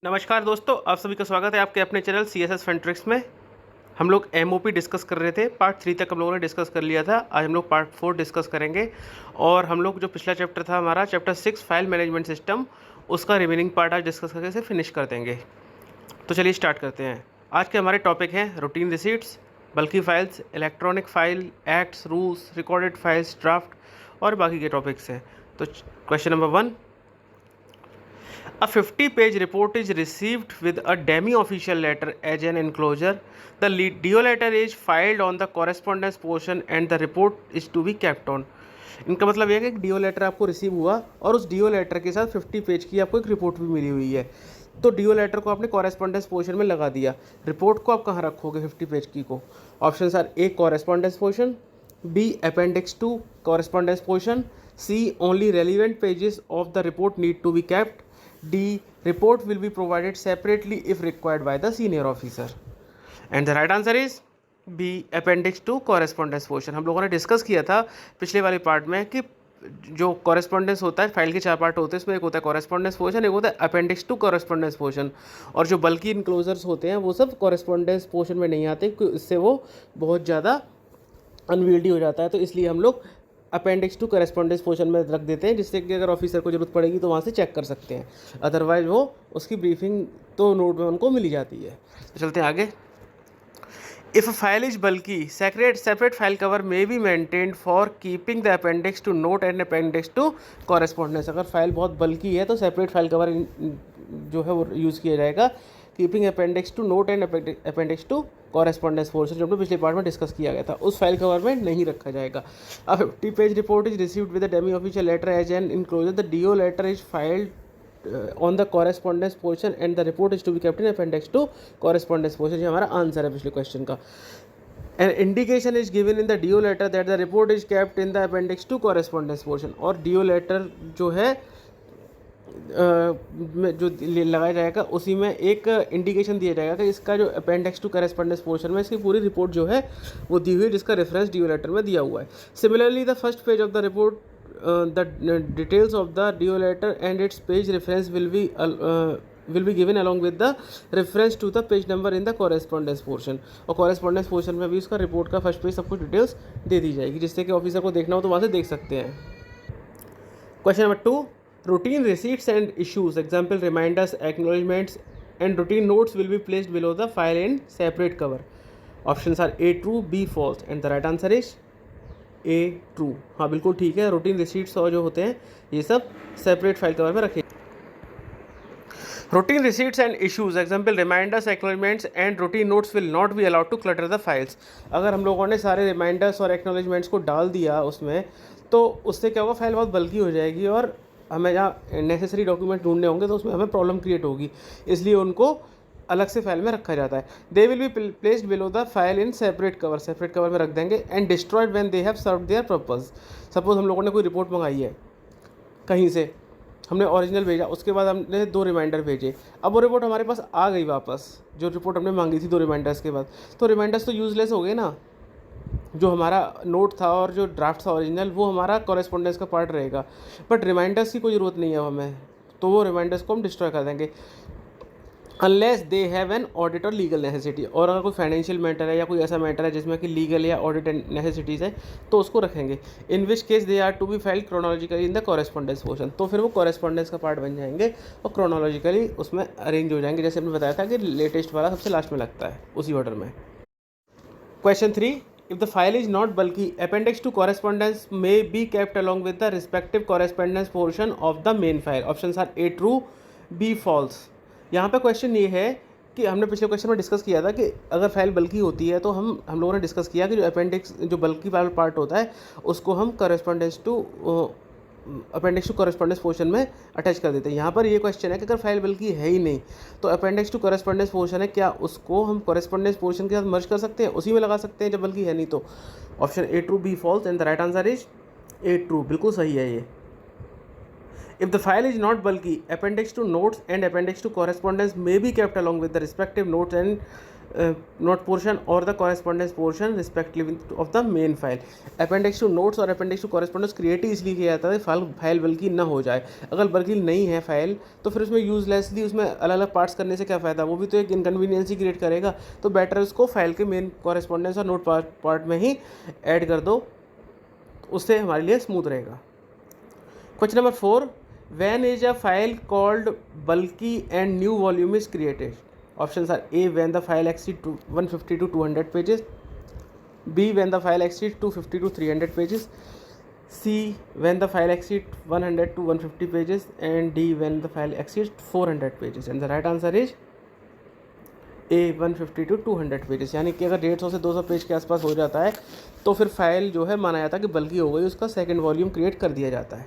नमस्कार दोस्तों, आप सभी का स्वागत है आपके अपने चैनल CSS फन ट्रिक्स में। हम लोग MOP डिस्कस कर रहे थे। पार्ट 3 तक हम लोगों ने डिस्कस कर लिया था। आज हम लोग पार्ट 4 डिस्कस करेंगे। और हम लोग जो पिछला चैप्टर था हमारा चैप्टर 6 फाइल मैनेजमेंट सिस्टम, उसका रिमेनिंग पार्ट आज डिस्कस करके इसे फिनिश कर देंगे। तो चलिए स्टार्ट करते हैं। आज के हमारे टॉपिक हैं routine receipts, bulky files, electronic file, acts, rules, recorded files, draft और बाकी के टॉपिक्स हैं। तो question number 1, a 50-page report is received with a demi-official letter as an enclosure. The DO letter is filed on the correspondence portion and the report is to be kept on. इनका मतलब यह है कि do letter आपको receive हुआ और उस do letter के साथ 50 पेज की आपको एक रिपोर्ट भी मिली हुई है। तो डीओ लेटर को आपने कॉरेस्पॉन्डेंस पोर्शन में लगा दिया। रिपोर्ट को आप कहाँ रखोगे 50 पेज की को? Option are A correspondence portion, B appendix to correspondence portion, C only relevant pages of the report need to be kept, D. Report will be provided separately if required by the senior officer. And the right answer is B. Appendix to correspondence portion. हम लोगों ने discuss किया था पिछले वाले part में कि जो कॉरेस्पॉन्डेंस होता है, फाइल के 4 पार्ट होते हैं, इसमें एक होता है कॉरेस्पॉन्डेंस पोर्शन, एक होता है अपेंडिक्स टू कॉरेस्पॉन्डेंस पोर्शन। और जो बल्कि इनक्लोजर्स होते हैं वो सब कॉरेस्पॉन्डेंस पोर्शन में नहीं आते, इससे वो बहुत ज़्यादा अनविल्डी हो जाता है। तो इसलिए हम लोग अपेंडिक्स टू करेस्पॉन्डेंस पोर्शन में रख देते हैं, जिससे कि अगर ऑफिसर को जरूरत पड़ेगी तो वहाँ से चेक कर सकते हैं। अदरवाइज वो उसकी ब्रीफिंग तो नोट में उनको मिल जाती है। तो चलते हैं आगे। इफ़ अ फाइल इज बल्कि separate file cover may be maintained for keeping the appendix to note and appendix to correspondence. अगर फाइल बहुत बल्कि है तो सेपरेट फाइल कवर जो है वो यूज़ किया जाएगा। Keeping appendix to note and appendix to correspondence portion जो हमने पिछले पार्ट में डिस्कस किया गया था, उस फाइल कवर में नहीं रखा जाएगा। अब 50 page report is received with the demi official letter as an enclosure. The DO letter is filed on the correspondence portion and the report is to be kept in appendix to correspondence portion. ये हमारा answer है पिछले question का। An indication is given in the DO letter that the report is kept in the appendix to correspondence portion. और DO letter जो है में जो लगाया जाएगा उसी में एक इंडिकेशन दिया जाएगा कि इसका जो अपेंडिक्स टू करेस्पॉन्डेंस पोर्शन में इसकी पूरी रिपोर्ट जो है वो दी हुई है, जिसका रेफरेंस डीओ लेटर में दिया हुआ है। Similarly the first page of the report, the details of the DO letter and its page reference will be given along with the reference to the page number in the correspondence portion। और correspondence portion में भी उसका report का first page सब कुछ details दे दी जाएगी, जिससे कि ऑफिसर को देखना हो तो वहाँ से देख सकते हैं। Question number 2, routine receipts and issues, example reminders, acknowledgements and routine notes will be placed below the file in separate cover. Options are A true, B false and the right answer is A true। हाँ बिल्कुल ठीक है, routine receipts और जो होते हैं ये सब सेपरेट फाइल कवर में रखे। Routine receipts and issues, example reminders, acknowledgements and routine notes will not be allowed to clutter the files। अगर हम लोगों ने सारे रिमाइंडर्स और एक्नॉलेजमेंट्स को डाल दिया उसमें, तो उससे क्या होगा, फाइल बहुत बल्कि हो जाएगी और हमें जहाँ नेसेसरी डॉक्यूमेंट ढूंढने होंगे तो उसमें हमें प्रॉब्लम क्रिएट होगी। इसलिए उनको अलग से फाइल में रखा जाता है। They will be placed below the file in separate cover में रख देंगे and destroyed when they have served there purpose. Suppose हम लोगों ने कोई रिपोर्ट मंगाई है कहीं से, हमने ओरिजिनल भेजा, उसके बाद हमने 2 रिमाइंडर भेजे, अब वो रिपोर्ट हमारे पास आ गई वापस, जो रिपोर्ट हमने मांगी थी 2 रिमाइंडर्स के बाद, तो रिमाइंडर्स तो यूज़लेस हो गए ना। जो हमारा नोट था और जो ड्राफ्ट था ओरिजिनल, वो हमारा कॉरेस्पॉन्डेंस का पार्ट रहेगा, बट रिमाइंडर्स की कोई ज़रूरत नहीं है हमें, तो वो रिमाइंडर्स को हम डिस्ट्रॉय कर देंगे unless they have an audit और लीगल नेसेसिटी। और अगर कोई फाइनेंशियल मैटर है या कोई ऐसा मैटर है जिसमें कि लीगल या ऑडिट नेसेसिटीज़ है तो उसको रखेंगे। In which case they are to be filed chronologically in the correspondence portion, तो फिर वो कॉरेस्पॉन्डेंस का पार्ट बन जाएंगे और क्रोनोलॉजिकली उसमें अरेंज हो जाएंगे, जैसे हमने बताया था कि लेटेस्ट वाला सबसे लास्ट में लगता है उसी ऑर्डर में। Question 3, if the file is not bulky, appendix to correspondence may be kept along with the respective correspondence portion of the main file। Options are A true, B false। यहाँ पे question ये है कि हमने पिछले question में discuss किया था कि अगर फाइल बल्कि होती है तो हम लोगों ने डिस्कस किया कि जो अपेंडिक्स जो बल्कि वाला पार्ट होता है उसको हम अपेंडिक्स टू कॉरेस्पॉन्डेंस पोर्शन में अटैच कर देते हैं। यहाँ पर ये क्वेश्चन है कि अगर फाइल बल्कि है ही नहीं तो अपेंडिक्स टू कॉरेस्पॉन्डेंस पोर्शन है, क्या उसको हम कॉरेस्पॉन्डेंस पोर्शन के साथ मर्ज कर सकते हैं, उसी में लगा सकते हैं जब बल्कि है नहीं तो। Option A true, B false and the right answer is A true, बिल्कुल सही है ये। If the file is not bulky, appendix to notes and appendix to correspondence may be kept along with the respective notes and note portion और the correspondence portion respectively of the main file. Appendix to notes और appendix to correspondence create ही इसलिए किया जाता है file बल्कि ना हो जाए। अगर बल्कि नहीं है फाइल तो फिर उसमें यूजलेसली उसमें अलग अलग पार्ट्स करने से क्या फ़ायदा, वो भी तो एक इनकन्वीनियंस ही क्रिएट करेगा। तो बेटर उसको फाइल के मेन कॉरेस्पॉन्डेंस और नोट पार्ट में ही ऐड कर दो, उससे हमारे लिए स्मूथ रहेगा। Question number 4, when is a file called bulky and new volume is created? Options are A, when the file exceeds 150 to 200 pages, B, when the file exceeds 250 to 300 pages, C, when the file exceeds 100 to 150 pages, and D, when the file exceeds 400 pages. And the right answer is A, 150 to 200 pages. यानी कि अगर 150 से 200 page के आसपास हो जाता है तो फिर फाइल जो है माना जाता है कि बल्कि हो गई, उसका सेकेंड वॉल्यूम क्रिएट कर दिया जाता है।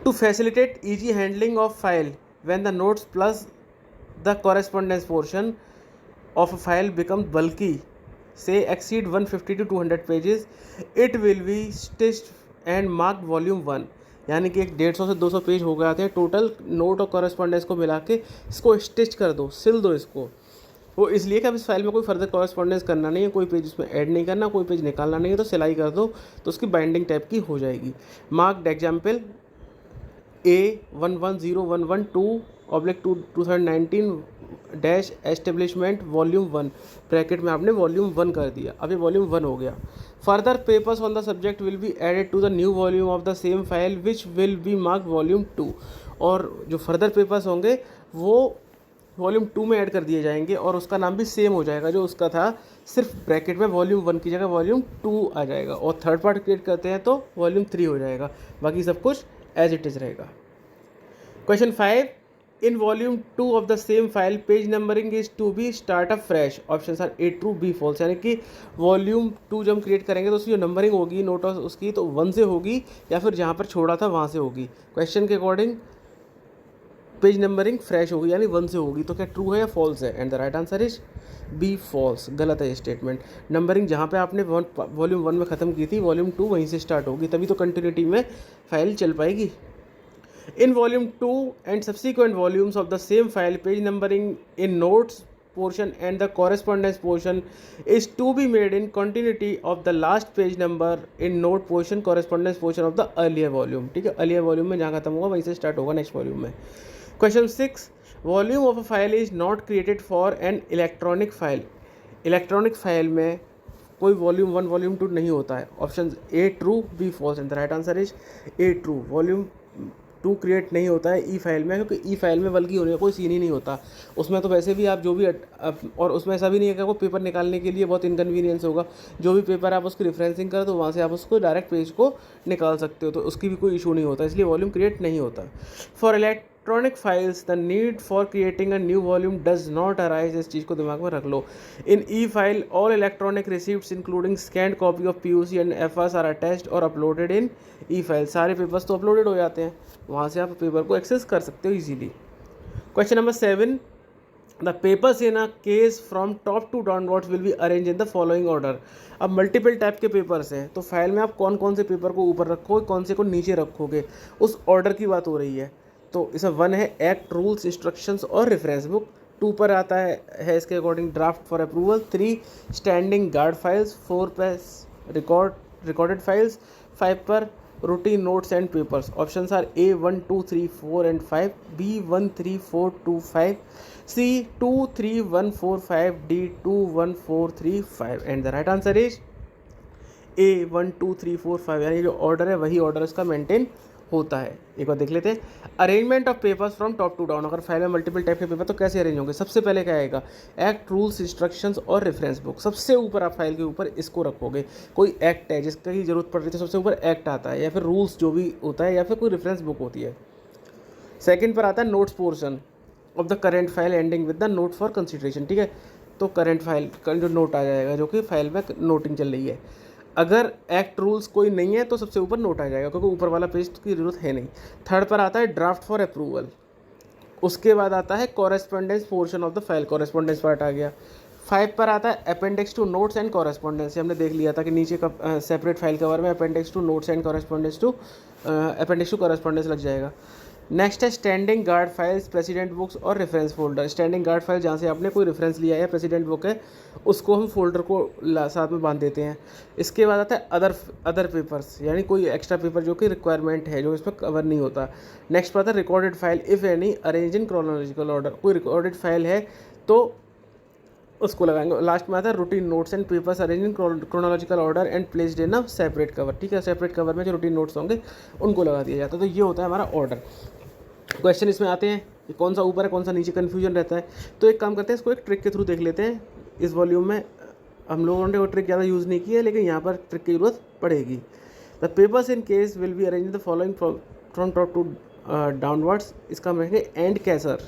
To facilitate easy handling of file when the notes plus the correspondence portion of a file becomes bulky, say exceed 150 to 200 pages, it will be stitched and marked volume 1। यानी कि 150 से 200 page हो गए थे टोटल, नोट और correspondence को मिला के इसको स्टिच कर दो, सिल दो इसको। वो इसलिए कि अब इस फाइल में कोई फर्दर कॉरेस्पॉन्डेंस करना नहीं है, कोई पेज उसमें ऐड नहीं करना, कोई पेज निकालना नहीं है, तो सिलाई कर दो तो उसकी बाइंडिंग टाइप की हो जाएगी। Marked example A110112/2019 establishment volume 1, bracket में आपने वॉल्यूम 1 कर दिया, अब ये वॉल्यूम 1 हो गया। Further papers on the subject will be added to the new volume of the same file which will be marked volume 2। और जो फर्दर पेपर्स होंगे वो वॉल्यूम 2 में ऐड कर दिए जाएंगे और उसका नाम भी सेम हो जाएगा जो उसका था, सिर्फ ब्रैकेट में वॉल्यूम 1 की जगह वॉल्यूम 2 आ जाएगा। और थर्ड पार्ट क्रिएट करते हैं तो वॉल्यूम 3 हो जाएगा, बाकी सब कुछ एज इट इज़ रहेगा। Question 5, in volume 2 of the same file page numbering is to be start up fresh. Option are A true, B false. यानी कि वॉल्यूम 2 जब हम क्रिएट करेंगे तो उसकी जो नंबरिंग होगी नोट उसकी तो 1 से होगी या फिर जहाँ पर छोड़ा था वहाँ से होगी। क्वेश्चन के अकॉर्डिंग पेज नंबरिंग फ्रेश होगी यानी 1 से होगी, तो क्या ट्रू है या फॉल्स है? And the right answer is B false, गलत है ये स्टेटमेंट। नंबरिंग जहाँ पे आपने वॉल्यूम 1 में ख़त्म की थी वॉल्यूम 2 वहीं से स्टार्ट होगी, तभी तो कंटिन्यूटी में फाइल चल पाएगी। In volume 2 and subsequent volumes of the same file, page numbering in notes portion and the correspondence portion is to be made in continuity of the last page number in note portion correspondence portion of the earlier volume। ठीक है, earlier volume में जहाँ खत्म होगा वहीं से start होगा next volume में। Question 6, volume of a file is not created for an electronic file. Electronic file में कोई वॉल्यूम 1 वॉल्यूम 2 नहीं होता है। Option A true, B false. And the right answer is A true, volume 2 create नहीं होता है e file में, क्योंकि ई फाइल में बल्कि होने का कोई सीन ही नहीं होता। उसमें तो वैसे भी आप जो भी और उसमें ऐसा भी नहीं है कि आपको पेपर निकालने के लिए बहुत इनकन्वीनियंस होगा। जो भी पेपर आप उसकी रेफरेंसिंग करो तो वहाँ से आप उसको डायरेक्ट पेज को निकाल सकते हो, तो उसकी भी कोई इशू नहीं होता, इसलिए वॉल्यूम क्रिएट नहीं होता। For electronic files the need for creating a new volume does not arise. इस चीज़ को दिमाग में रख लो। In e file all electronic receipts including scanned copy of PUC and FRs are attached और अपलोडेड इन ई फाइल। सारे papers तो अपलोडेड हो जाते हैं, वहाँ से आप पेपर को एक्सेस कर सकते हो easily. Question number 7, the papers in a case from top to downwards will be arrange in the following order. अब मल्टीपल टाइप के पेपर्स हैं तो फाइल में आप कौन कौन से पेपर को ऊपर रखोगे, कौन से को नीचे रखोगे, उस ऑर्डर की बात हो रही है। तो इसमें 1 है एक्ट, रूल्स, इंस्ट्रक्शंस और रेफरेंस बुक। 2 पर आता है इसके according draft for approval. 3 standing guard files. 4 पर रिकॉर्डेड फाइल्स। 5 पर routine notes and papers. Options are A 1 2 3 4 and 5, B 1 3 4 2 5, C 2 3 1 4 5, D 2 1 4 3 5। And the right answer is A 1 2 3 4 5, यानी जो order है वही ऑर्डर इसका मेंटेन होता है। एक बार देख लेते हैं arrangement of papers from top to down. अगर फाइल में मल्टीपल टाइप के पेपर तो कैसे अरेंज होंगे? सबसे पहले क्या आएगा? एक्ट, रूल्स, इंस्ट्रक्शंस और रेफरेंस बुक। सबसे ऊपर आप फाइल के ऊपर इसको रखोगे। कोई एक्ट है जिसका की जरूरत पड़ रही है तो सबसे ऊपर एक्ट आता है, या फिर रूल्स जो भी होता है, या फिर कोई रेफरेंस बुक होती है। सेकेंड पर आता है notes portion of the current file ending with the note for consideration. ठीक है, तो करेंट फाइल का जो नोट आ जाएगा जो कि फाइल में नोटिंग चल रही है। अगर एक्ट रूल्स कोई नहीं है तो सबसे ऊपर नोट आ जाएगा, क्योंकि ऊपर वाला पेज की ज़रूरत है नहीं। थर्ड पर आता है ड्राफ्ट फॉर अप्रूवल। उसके बाद आता है correspondence portion of the file, correspondence part आ गया। 5 पर आता है appendix to notes and correspondence. हमने देख लिया था कि नीचे का सेपरेट फाइल कवर में appendix to notes and correspondence to appendix to correspondence लग जाएगा। नेक्स्ट है standing guard files, precedent books और reference folder. Standing guard file जहाँ से आपने कोई रेफरेंस लिया है, प्रेसिडेंट बुक है, उसको हम फोल्डर को साथ में बांध देते हैं। इसके बाद आता है अदर पेपर्स, यानी कोई एक्स्ट्रा पेपर जो कि रिक्वायरमेंट है, जो इसमें कवर नहीं होता। नेक्स्ट आता है recorded file, if any, arrange in chronological order. कोई रिकॉर्डेड फाइल है तो उसको लगाएंगे। लास्ट में आता है routine notes and papers arrange in chronological order and placed in a separate cover. ठीक है, सेपरेट कवर में जो रूटीन नोट्स होंगे उनको लगा दिया जाता है। तो ये होता है हमारा ऑर्डर। क्वेश्चन इसमें आते हैं कि कौन सा ऊपर है कौन सा नीचे, कन्फ्यूजन रहता है। तो एक काम करते हैं, इसको एक ट्रिक के थ्रू देख लेते हैं। इस वॉल्यूम में हम लोगों ने वो ट्रिक ज़्यादा यूज़ नहीं की है, लेकिन यहाँ पर ट्रिक की जरूरत पड़ेगी। The papers in case will be arrange the following from top to downwards. इसका हम रखेंगे एंड कैसर।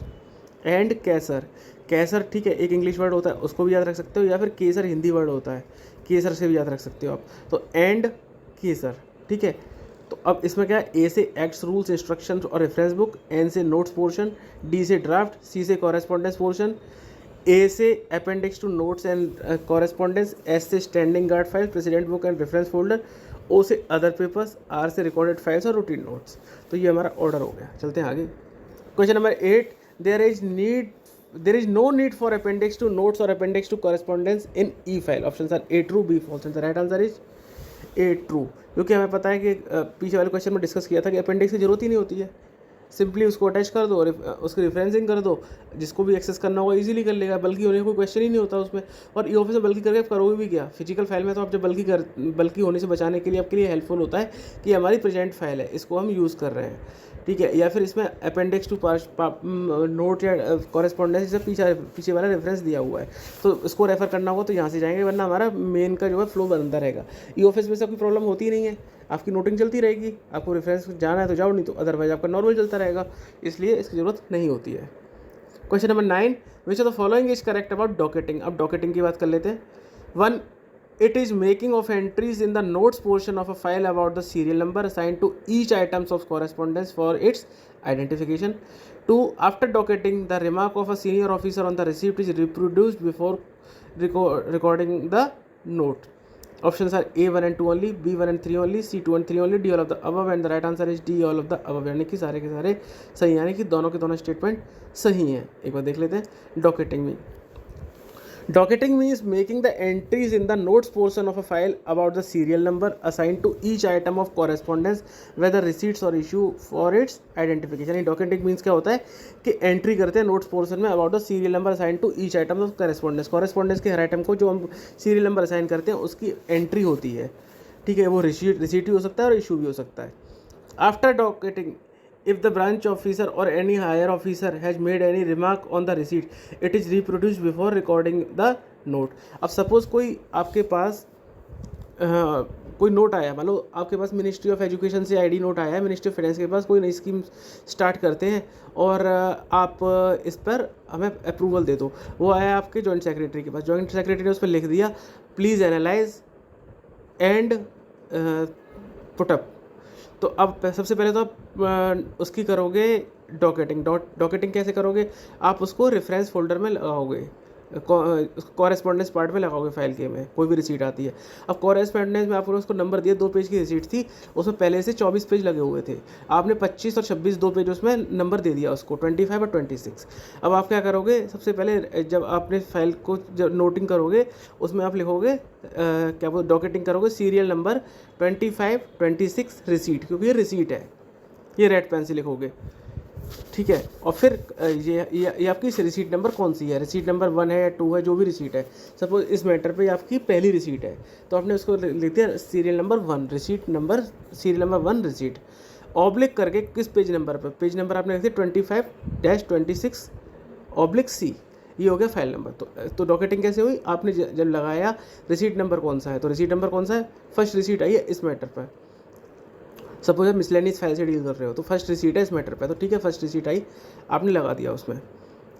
एंड कैसर, कैसर ठीक है, एक इंग्लिश वर्ड होता है, उसको भी याद रख सकते हो, या फिर केसर हिंदी वर्ड होता है, केसर से भी याद रख सकते हो आप। तो एंड केसर, ठीक है। तो अब इसमें क्या है, ए से एक्ट्स, रूल्स, इंस्ट्रक्शंस और रेफरेंस बुक, एन से नोट्स पोर्शन, डी से ड्राफ्ट, सी से कॉरेस्पॉन्डेंस पोर्शन, ए से appendix to notes and correspondence, S से standing guard file, precedent book and reference folder, O से अदर पेपर्स, आर से recorded files और routine notes. तो ये हमारा ऑर्डर हो गया। चलते हैं आगे। Question number 8, there is no need for appendix to notes or appendix to correspondence in e-file. Options are A true, B false, and the right answer is A true। क्योंकि हमें पता है कि पीछे वाले क्वेश्चन में डिस्कस किया था कि अपेंडिक्स की जरूरत ही नहीं होती है, सिंपली उसको अटैच कर दो और उसकी रेफरेंसिंग कर दो, जिसको भी एक्सेस करना होगा इजीली कर लेगा, बल्कि होने का कोई क्वेश्चन ही नहीं होता उसमें। और ई ऑफिस में बल्कि करके आप करोगे भी क्या, फिजिकल फाइल में तो आप जब बल्कि होने से बचाने के लिए आपके लिए हेल्पफुल होता है कि हमारी प्रेजेंट फाइल है, इसको हम यूज़ कर रहे हैं, ठीक है। या फिर इसमें अपेंडिक्स टू नोट या कॉरेस्पॉन्डेंस से पीछे वाला रेफरेंस दिया हुआ है, तो इसको रेफर करना होगा तो यहाँ से जाएंगे, वरना हमारा मेन का जो है फ्लो बनता रहेगा। ई ऑफिस में से कोई प्रॉब्लम होती ही नहीं है, आपकी नोटिंग चलती रहेगी, आपको रेफरेंस जाना है तो जाओ, नहीं तो अदरवाइज आपका नॉर्मल चलता रहेगा, इसलिए इसकी ज़रूरत नहीं होती है। Question number 9, which of the following is correct about docketing. अब डॉकेटिंग की बात कर लेते हैं। 1, it is making of entries in the notes portion of a file about the serial number assigned to each items of correspondence for its identification. 2, after docketing, the remark of a senior officer on the receipt is reproduced before recording the note. Options are A1 and 2 only, B1 and 3 only, C2 and 3 only, D all of the above, and the right answer is D all of the above। यानी कि सारे के सारे सही, यानी कि दोनों के दोनों स्टेटमेंट सही हैं। एक बार देख लेते हैं डॉकेटिंग में। Docketing means making the entries in the notes portion of a file about the serial number assigned to each item of correspondence, whether receipts or issue for its identification। Docketing means क्या होता है कि entry करते हैं notes portion में about the serial number assign to each item of correspondence के हर item को जो हम सीरियल नंबर असाइन करते हैं उसकी एंट्री होती है, ठीक है। वो रिसीट भी हो सकता है और इशू भी हो सकता है। After docketing, if the branch officer or any higher officer has made any remark on the receipt, it is reproduced before recording the note। अब सपोज कोई आपके पास कोई नोट आया, मान लो आपके पास मिनिस्ट्री ऑफ एजुकेशन से आईडी नोट आया है, मिनिस्ट्री ऑफ फाइनेंस के पास कोई नई स्कीम स्टार्ट करते हैं और आप इस पर हमें अप्रूवल दे दो। वो आया आपके जॉइंट सेक्रेटरी के पास, जॉइंट सेक्रेटरी ने उस पर लिख दिया please analyse and put up. तो अब सबसे पहले तो आप उसकी करोगे डॉकेटिंग। डॉकेटिंग कैसे करोगे, आप उसको रेफरेंस फोल्डर में लगाओगे, कॉरेस्पॉन्डेंस पार्ट में लगाओगे फाइल के में, कोई भी रिसीट आती है। अब कॉरेस्पॉन्डेंस में आपने उसको नंबर दिया, 2 पेज की रिसीट थी, उसमें पहले से 24 पेज लगे हुए थे, आपने 25 और 26 2 पेज उसमें नंबर दे दिया उसको, 25 और 26। अब आप क्या करोगे, सबसे पहले जब आपने फाइल को जब नोटिंग करोगे उसमें आप लिखोगे क्या वो डॉकेटिंग करोगे सीरियल नंबर 25 26 रिसीट, क्योंकि ये रिसीट है, ये रेड पेन से लिखोगे, ठीक है। और फिर ये आपकी रिसीट नंबर कौन सी है, रिसीट नंबर 1 है या 2 है, जो भी रिसीट है। सपोज इस मैटर पे आपकी पहली रिसीट है तो आपने उसको लिखते हैं serial number 1 receipt number, serial number 1 receipt, oblique करके किस पेज नंबर पर, पेज नंबर आपने लिखते 25-26 ऑब्लिक C, ये हो गया फाइल नंबर। तो डॉकेटिंग कैसे हुई, आपने जब लगाया रिसीट नंबर कौन सा है, तो रिसीट नंबर कौन सा है, फर्स्ट रिसीट आई है इस मैटर पर। सपोज आप मिसलेनियस फाइल से डील कर रहे हो तो फर्स्ट रिसीट है इस मैटर पे, तो ठीक है फर्स्ट रिसीट आई, आपने लगा दिया उसमें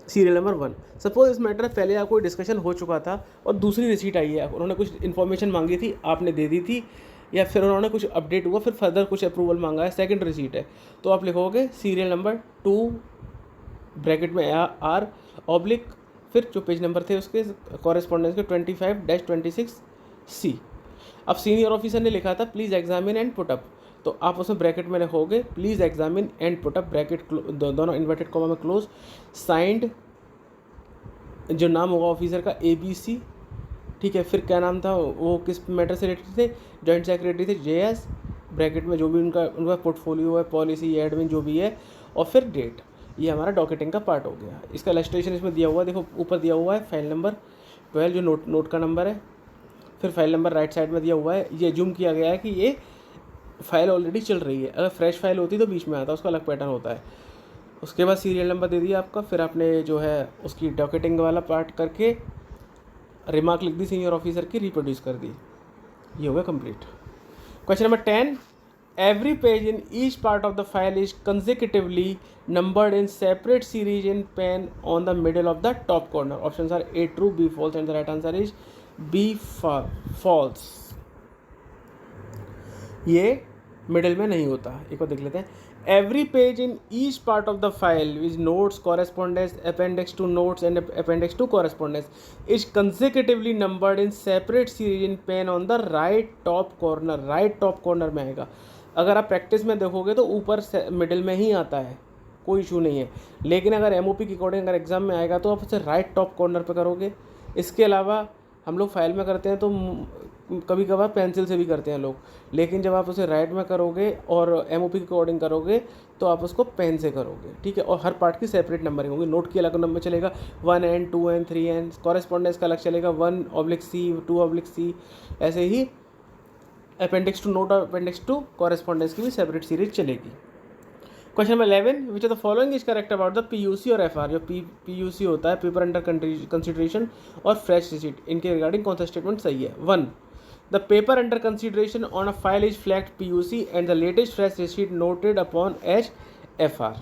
सीरियल नंबर 1। सपोज इस मैटर पहले आप कोई डिस्कशन हो चुका था और दूसरी रिसीट आई है, उन्होंने कुछ इन्फॉर्मेशन मांगी थी, आपने दे दी थी, या फिर उन्होंने कुछ अपडेट हुआ, फिर फर्दर कुछ अप्रूवल मांगा है, सेकंड रिसीट है, तो आप लिखोगे सीरियल नंबर 2 ब्रैकेट में R ऑब्लिक फिर जो पेज नंबर थे उसके कॉरेस्पॉन्डेंस के 25-26 C। अब सीनियर ऑफिसर ने लिखा था please examine and put up, तो आप उसमें ब्रैकेट में लिखोगे please examine and put up bracket दोनों इन्वर्टेड कॉमा में क्लोज, साइंड जो नाम होगा ऑफिसर का ABC, ठीक है। फिर क्या नाम था, वो किस मैटर से रिलेटेड थे, जॉइंट सेक्रेटरी थे JS, ब्रैकेट में जो भी उनका पोर्टफोलियो है, पॉलिसी, एडमिन जो भी है, और फिर डेट। ये हमारा डॉकेटिंग का पार्ट हो गया। इसका इलस्ट्रेशन इसमें दिया हुआ है, देखो ऊपर दिया हुआ है फाइल नंबर 12 जो नोट का नंबर है, फिर फाइल नंबर राइट साइड में दिया हुआ है। ये जूम किया गया है कि ये फाइल ऑलरेडी चल रही है, अगर फ्रेश फाइल होती तो बीच में आता, उसका अलग पैटर्न होता है। उसके बाद सीरियल नंबर दे दिया आपका, फिर आपने जो है उसकी डॉकेटिंग वाला पार्ट करके रिमार्क लिख दी सीनियर ऑफिसर की, रिप्रोड्यूस कर दी। ये हो गया complete. Question number 10, every page in each part of the file is consecutively numbered in separate series in pen on the middle of the top corner. Options are A true, B false and the right answer is B false. ये middle में नहीं होता, एक बार देख लेते हैं। Every page in each part of the file which notes, correspondence, appendix to notes and appendix to correspondence is consecutively numbered in separate series in pen on the right top corner. Right top corner में आएगा। अगर आप practice में देखोगे तो ऊपर middle में ही आता है, कोई इशू नहीं है। लेकिन अगर MOP के अकॉर्डिंग अगर एग्जाम में आएगा तो आप उसे राइट टॉप कॉर्नर पे करोगे। इसके अलावा हम लोग फाइल में करते हैं तो कभी कभार पेंसिल से भी करते हैं लोग, लेकिन जब आप उसे राइट में करोगे और MOP के अकॉर्डिंग करोगे तो आप उसको पेन से करोगे, ठीक है। और हर पार्ट की सेपरेट नंबरिंग होगी। नोट की अलग नंबर चलेगा 1N 2N 3N, कॉरेस्पॉन्डेंस का अलग चलेगा 1/C 2/C, ऐसे ही अपेंडिक्स टू नोट और अपेंडिक्स टू कॉरेस्पॉन्डेंस की भी सेपरेट सीरीज चलेगी। Question number 11, which of the following is correct about the PUC और FR। जो PUC होता है पेपर अंडर कंसिडरेशन और फ्रेश रिसीट, इनके रिगार्डिंग कौन सा स्टेटमेंट सही है। 1, the paper under consideration on a file is flagged PUC and the latest fresh receipt noted upon as FR।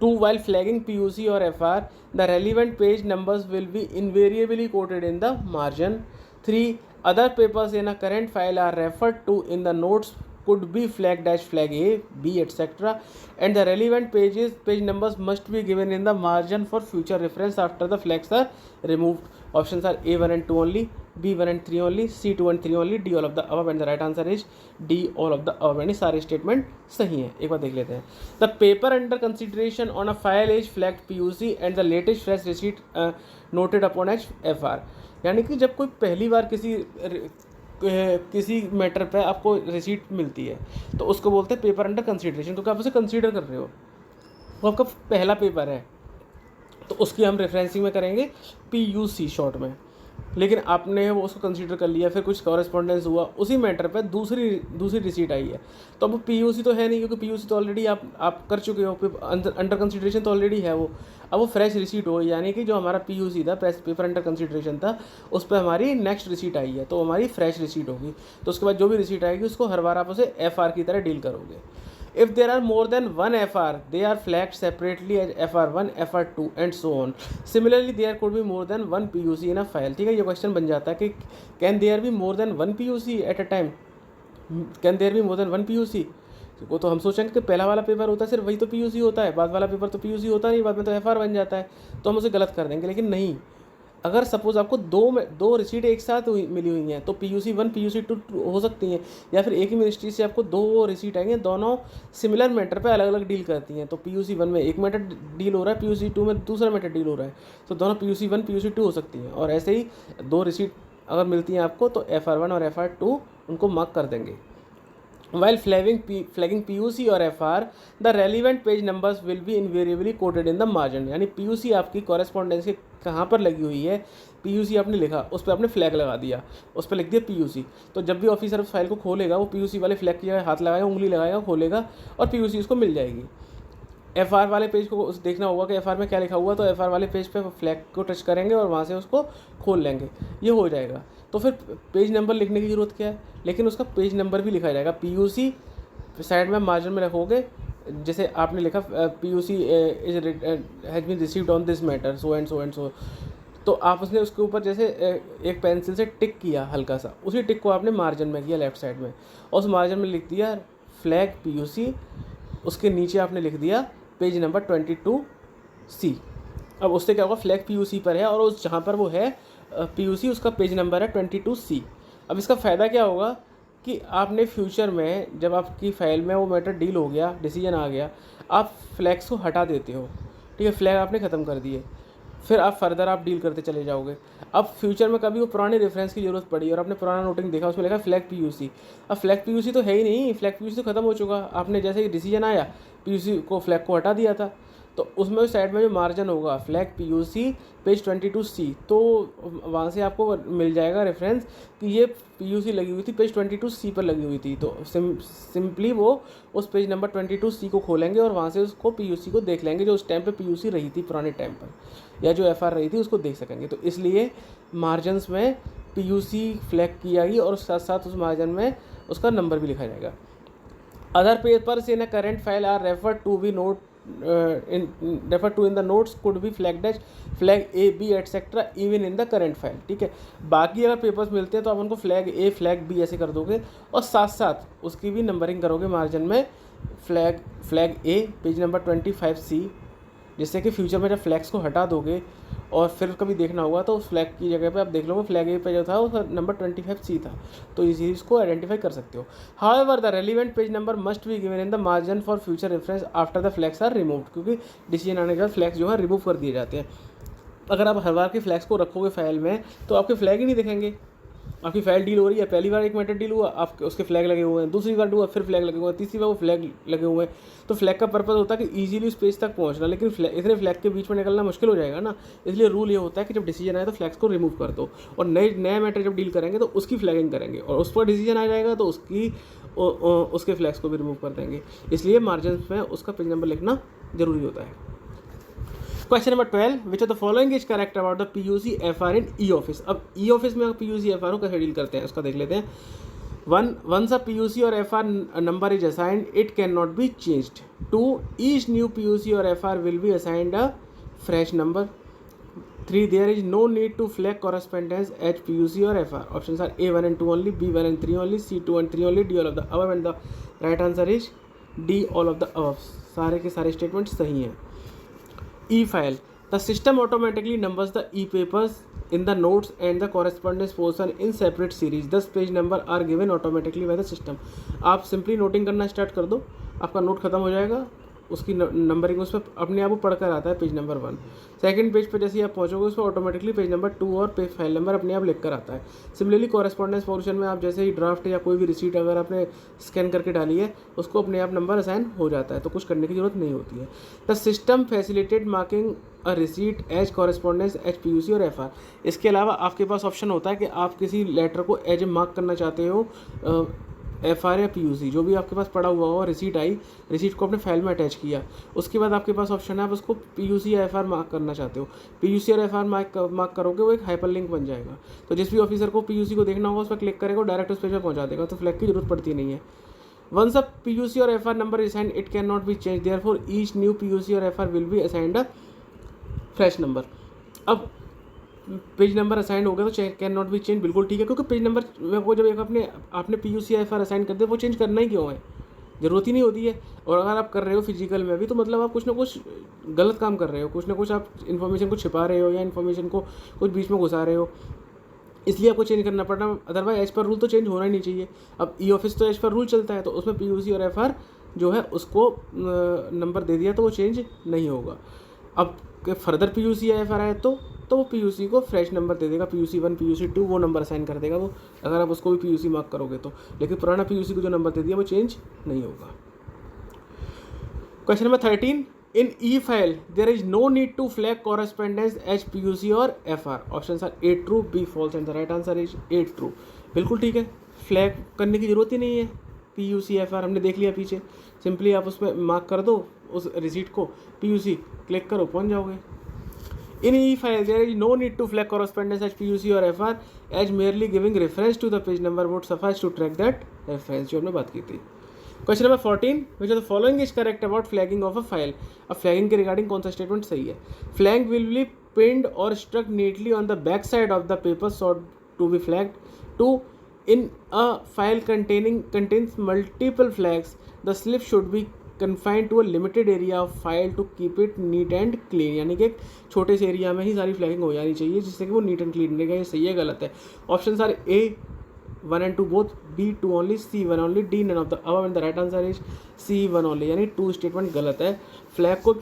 2, while flagging PUC or FR, the relevant page numbers will be invariably quoted in the margin. 3, other papers in a current file are referred to in the notes could be flagged as flag A, B, etc. And the relevant page numbers must be given in the margin for future reference after the flags are removed. Options are A 1 and 2 only, B 1 and 3 only, C 2 and 3 only, D all of the above, and the right answer is D all of the above। यानी सारे statement सही हैं। एक बार देख लेते हैं। The paper under consideration on a file is flagged PUC and the latest fresh receipt noted upon as FR। यानी कि जब कोई पहली बार किसी मैटर पे आपको रिसीट मिलती है तो उसको बोलते हैं पेपर अंडर कंसीडरेशन, क्योंकि आप उसे कंसीडर कर रहे हो, वो आपका पहला पेपर है, तो उसकी हम रेफरेंसिंग में करेंगे PUC शॉर्ट में। लेकिन आपने वो उसको कंसीडर कर लिया, फिर कुछ कॉरेस्पॉन्डेंस हुआ, उसी मैटर पे दूसरी रिसीट आई है, तो अब PUC तो है नहीं, क्योंकि PUC तो ऑलरेडी आप कर चुके हो, अंडर कंसीडरेशन तो ऑलरेडी है वो। अब वो फ्रेश रिसीट हो, यानी कि जो हमारा PUC था, पेपर अंडर कंसीडरेशन था, उस पर हमारी नेक्स्ट रिसीट आई है, तो हमारी फ्रेश रिसीट होगी। तो उसके बाद जो भी रिसीट आएगी उसको हर बार आप उसे FR की तरह डील करोगे। If there are more than one FR, they are flagged separately as FR1, FR2 and so on. Similarly, there could be more than one PUC in a file। ठीक है, ये क्वेश्चन बन जाता है कि can there be more than one PUC at a time? Can there be more than one PUC? वो तो हम सोचेंगे कि पहला वाला पेपर होता है सिर्फ वही तो PUC होता है, बाद वाला पेपर तो PUC होता नहीं, बाद में तो FR बन जाता है, तो हम उसे गलत कर देंगे। लेकिन नहीं, अगर सपोज आपको दो रिसीट एक साथ मिली हुई हैं तो PUC 1 PUC 2 हो सकती हैं, या फिर एक ही मिनिस्ट्री से आपको दो रिसीट आएंगे, दोनों सिमिलर मैटर पे अलग अलग डील करती हैं, तो PUC 1 में एक मैटर डील हो रहा है, PUC 2 में दूसरा मैटर डील हो रहा है, तो दोनों PUC 1 PUC 2 हो सकती हैं। और ऐसे ही दो रिसीट अगर मिलती हैं आपको तो FR1 और FR2 उनको मार्क कर देंगे। While flagging PUC और FR, the relevant page numbers will be invariably quoted in the margin। यानी PUC आपकी कॉरेस्पॉन्डेंस के कहाँ पर लगी हुई है, PUC आपने लिखा, उस पर आपने फ्लैग लगा दिया, उस पर लिख दिया PUC, तो जब भी ऑफिसर उस फाइल को खोलेगा वो PUC वाले फ्लैग की जगह हाथ लगाएगा, उंगली लगाएगा, खोलेगा और PUC उसको मिल जाएगी। FR वाले पेज को देखना होगा कि FR में क्या लिखा हुआ, तो FR वाले पेज पे फ्लैग को टच करेंगे और वहाँ से उसको खोल लेंगे, ये हो जाएगा। तो फिर पेज नंबर लिखने की ज़रूरत क्या है, लेकिन उसका पेज नंबर भी लिखा जाएगा। PUC साइड में मार्जिन में रखोगे, जैसे आपने लिखा PUC has been received on this matter so and so and so, तो आप उसने उसके ऊपर जैसे एक पेंसिल से टिक किया हल्का सा, उसी टिक को आपने मार्जिन में किया लेफ्ट साइड में, और उस मार्जिन में लिख दिया फ्लैग PUC, उसके नीचे आपने लिख दिया पेज नंबर 22C। अब उससे क्या होगा, फ्लैग PUC पर है और उस जहाँ पर वो है PUC उसका पेज नंबर है 22C। अब इसका फ़ायदा क्या होगा कि आपने फ्यूचर में जब आपकी फ़ाइल में वो मैटर डील हो गया, डिसीजन आ गया, आप फ्लैग्स को हटा देते हो, ठीक है, फ्लैग आपने ख़त्म कर दिए, फिर आप फर्दर आप डील करते चले जाओगे। अब फ्यूचर में कभी वो पुराने रेफरेंस की ज़रूरत पड़ी और आपने पुराना नोटिंग देखा, उसमें लिखा फ्लैग पीयूसी। अब फ्लैग पीयूसी तो है ही नहीं, फ्लैग पीयूसी तो ख़त्म हो चुका। आपने जैसे ही डिसीजन आया पीयूसी को, फ्लैग को हटा दिया था, तो उसमें उस साइड में जो मार्जिन होगा फ्लैग पीयूसी पेज 22C, तो वहाँ से आपको मिल जाएगा रेफरेंस कि ये पीयूसी लगी हुई थी पेज 22C पर लगी हुई थी। तो सिंपली वो उस पेज नंबर 22C को खोलेंगे और वहाँ से उसको पीयूसी को देख लेंगे, जो उस टाइम पे पीयूसी रही थी पुराने टाइम पर, या जो एफआर रही थी उसको देख सकेंगे। तो इसलिए मार्जिनस में पीयूसी फ्लैग की जाएगी और साथ साथ उस मार्जिन में उसका नंबर भी लिखा जाएगा। Other papers in a current file are referred to be note referred to in the notes could be flag dash, flag A, B etc. even in the current file, ठीक है। बाकी अगर papers मिलते हैं तो आप उनको फ्लैग A, फ्लैग B ऐसे कर दोगे और साथ साथ उसकी भी नंबरिंग करोगे मार्जिन में, flag A page number 25C, जिससे कि फ्यूचर में जब फ्लैग्स को हटा दोगे और फिर कभी देखना होगा तो उस फ्लैग की जगह पे आप देख लोगे फ्लैग ए पे जो था उसका नंबर 25C था, तो इसी इसको आइडेंटिफाई कर सकते हो। However the relevant page number must be given in the margin for future reference after the flags are removed, क्योंकि डिसीजन आने के बाद फ्लैग्स जो है रिमूव कर दिए जाते हैं। अगर आप हर बार के फ्लैग्स को रखोगे फाइल में तो आपके फ्लैग ही नहीं दिखेंगे। आपकी फाइल डील हो रही है, पहली बार एक मैटर डील हुआ, आप उसके फ्लैग लगे हुए हैं, दूसरी बार हुआ फिर फ्लैग लगे हुए हैं, तीसरी बार वो फ्लैग लगे हुए हैं। तो फ्लैग का पर्पज़ होता है कि इजीली उस पेज तक पहुंचना, लेकिन इतने फ्लैग के बीच में निकलना मुश्किल हो जाएगा ना। इसलिए रूल ये होता है कि जब डिसीजन आए तो फ्लैग्स को रिमूव कर दो और नया मैटर जब डील करेंगे तो उसकी फ्लैगिंग करेंगे, और उस पर डिसीजन आ जाएगा तो उसके फ्लैग्स को भी रिमूव कर देंगे। इसलिए मार्जिन में उसका पेज नंबर लिखना जरूरी होता है। Question number 12, which of the following is correct about the PUC FR in e office. अब ई ऑफिस में पीयूसी एफआर को कैसे डील करते हैं उसका देख लेते हैं। Once a PUC or FR number is assigned, it cannot be changed. 2, each new PUC or FR will be assigned a fresh number. 3, there is no need to flag correspondence as PUC or FR. Options are A 1 and 2 only, B 1 and 3 only, C 2 and 3 only, D all of the above, and the right answer is D all of the above. सारे के सारे statement सही हैं। E-file, the system automatically numbers the e-papers in the notes and the correspondence portion in separate series. 10 page number are given automatically by the system. आप simply noting करना start कर दो, आपका नोट खत्म हो जाएगा, उसकी नंबरिंग उसमें अपने आप वो पढ़कर आता है पेज नंबर 1। सेकंड पेज पर जैसे ही आप पहुँचोगे उस पर ऑटोमेटिकली पेज नंबर 2 और पेज फाइल नंबर अपने आप लिख कर आता है। सिमिलरली कॉरेस्पॉन्डेंस पोर्शन में आप जैसे ही ड्राफ्ट या कोई भी रिसीट अगर आपने स्कैन करके डाली है उसको अपने आप नंबर असाइन हो जाता है, तो कुछ करने की जरूरत नहीं होती है। The system facilitate marking a receipt as correspondence as PUC और एफआर। इसके अलावा आपके पास ऑप्शन होता है कि आप किसी लेटर को एज ए मार्क करना चाहते हो एफआर या पीयूसी, जो भी आपके पास पड़ा हुआ हो, रिसीट आई, रिसीट को अपने फाइल में अटैच किया, उसके बाद आपके पास ऑप्शन है आप उसको पीयूसी या एफआर मार्क करना चाहते हो। पीयूसी और एफआर मार्क करोगे वो एक हाइपरलिंक बन जाएगा, तो जिस भी ऑफिसर को पीयूसी को देखना होगा उस पर क्लिक करेगा, डायरेक्ट उस पेज पर पहुंचा देगा, तो फ्लैग की जरूरत पड़ती नहीं है। Once a PUC or FR number is assigned, it cannot be changed. Therefore, each new PUC or FR will be assigned a fresh number. अब पेज नंबर असाइन हो गया तो कैन नॉट बी चेंज, बिल्कुल ठीक है, क्योंकि page number को जब एक आपने PUC या FR असाइन कर दिया वो चेंज करना ही क्यों है, ज़रूरत ही नहीं होती है। और अगर आप कर रहे हो फिजिकल में भी तो मतलब आप कुछ ना कुछ गलत काम कर रहे हो, कुछ ना कुछ आप इन्फॉर्मेशन को छिपा रहे हो या इन्फॉर्मेशन को कुछ बीच में घुसा रहे हो, इसलिए आपको चेंज करना पड़ना। अदरवाइज एज पर रूल तो चेंज होना ही नहीं चाहिए। अब ई ऑफिस तो एज पर रूल चलता है, तो उसमें पीयूसी और एफआर जो है उसको नंबर दे दिया तो वो चेंज नहीं होगा। अब फर्दर पीयूसी या एफआर आए तो वो पीयूसी को फ्रेश नंबर दे देगा, PUC 1 PUC 2 वो नंबर असाइन कर देगा वो, अगर आप उसको भी पीयूसी मार्क करोगे तो। लेकिन पुराना पीयूसी को जो नंबर दे दिया वो चेंज नहीं होगा। Question number 13, in e-file there is no need to flag correspondence as PUC or FR. Options are A true, B false, and the right answer is A true. बिल्कुल ठीक है, flag करने की ज़रूरत ही नहीं है। PUC FR हमने देख लिया पीछे, सिंपली आप उसमें मार्क कर दो उस रिसीट को, PUC क्लिक करो, पहुंच जाओगे। In e-file there is no need to flag correspondence as PUC or FR as merely giving reference to the page number would suffice to track that reference, जो हमने बात की थी। Question number 14, which of the following is correct about flagging of a file. अब flagging के regarding कौन सा statement सही है। फ्लैग विल बी पिन्ड और struck neatly on the back side of the paper sought to be flagged. 2, in a file contains multiple flags the slip should be confined to a limited area of file to keep it neat and clean, यानी कि एक छोटे से area में ही सारी flagging हो जानी चाहिए जिससे कि वो नीट एंड क्लीन रहेगा। ये सही है गलत है। Option are A 1 and 2 both, B 2 only, C 1 only, D none of the above and the right answer is C 1 only, यानी 2 स्टेटमेंट गलत है। फ्लैग को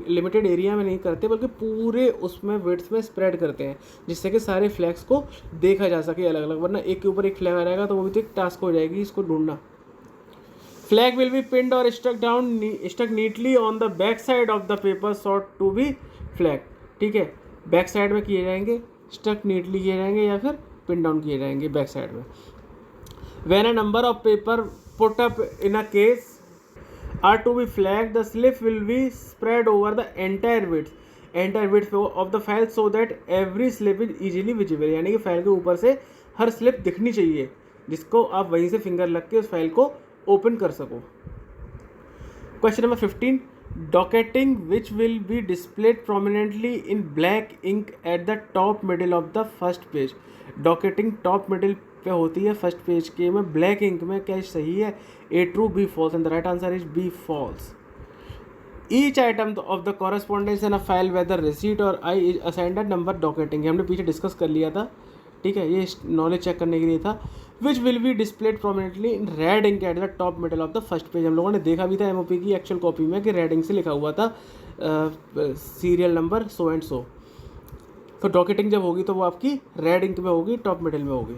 लिमिटेड एरिया में नहीं करते बल्कि पूरे उसमें विड्थ में स्प्रेड करते हैं जिससे कि सारे फ्लैग्स को देखा जा सके अलग अलग, वरना एक के ऊपर एक फ्लैग आ जाएगा तो वो भी तो एक टास्क हो जाएगी इसको ढूंढना। फ्लैग विल बी पिन्ड और stuck neatly on the back side of the paper sought to be flag, ठीक है, बैक साइड में किए जाएंगे, स्टक नीटली किए जाएंगे या फिर पिन डाउन किए जाएंगे बैक साइड में। When a number of paper put up in a case are to be flag the slip will be spread over the entire width of the file so that every slip is easily visible, यानी कि file के ऊपर से हर slip दिखनी चाहिए जिसको आप वहीं से फिंगर लग के उस फाइल को ओपन कर सको। Question number 15, docketing which will be displayed prominently in black ink at the top middle of the first page. Docketing top middle पे होती है फर्स्ट पेज के में ब्लैक इंक में, क्या सही है? A true, B false and the right answer is B false. Each item of the correspondence in a file whether receipt और I is assigned a number docketing, हमने पीछे discuss कर लिया था, ठीक है, ये नॉलेज चेक करने के लिए था। Which will be displayed prominently in red ink at the top middle of the first page, हम लोगों ने देखा भी था एमओपी की एक्चुअल कॉपी में कि रेड इंक से लिखा हुआ था serial number so and so. तो डॉकेटिंग जब होगी तो वो आपकी रेड इंक में होगी, टॉप मिडल में होगी।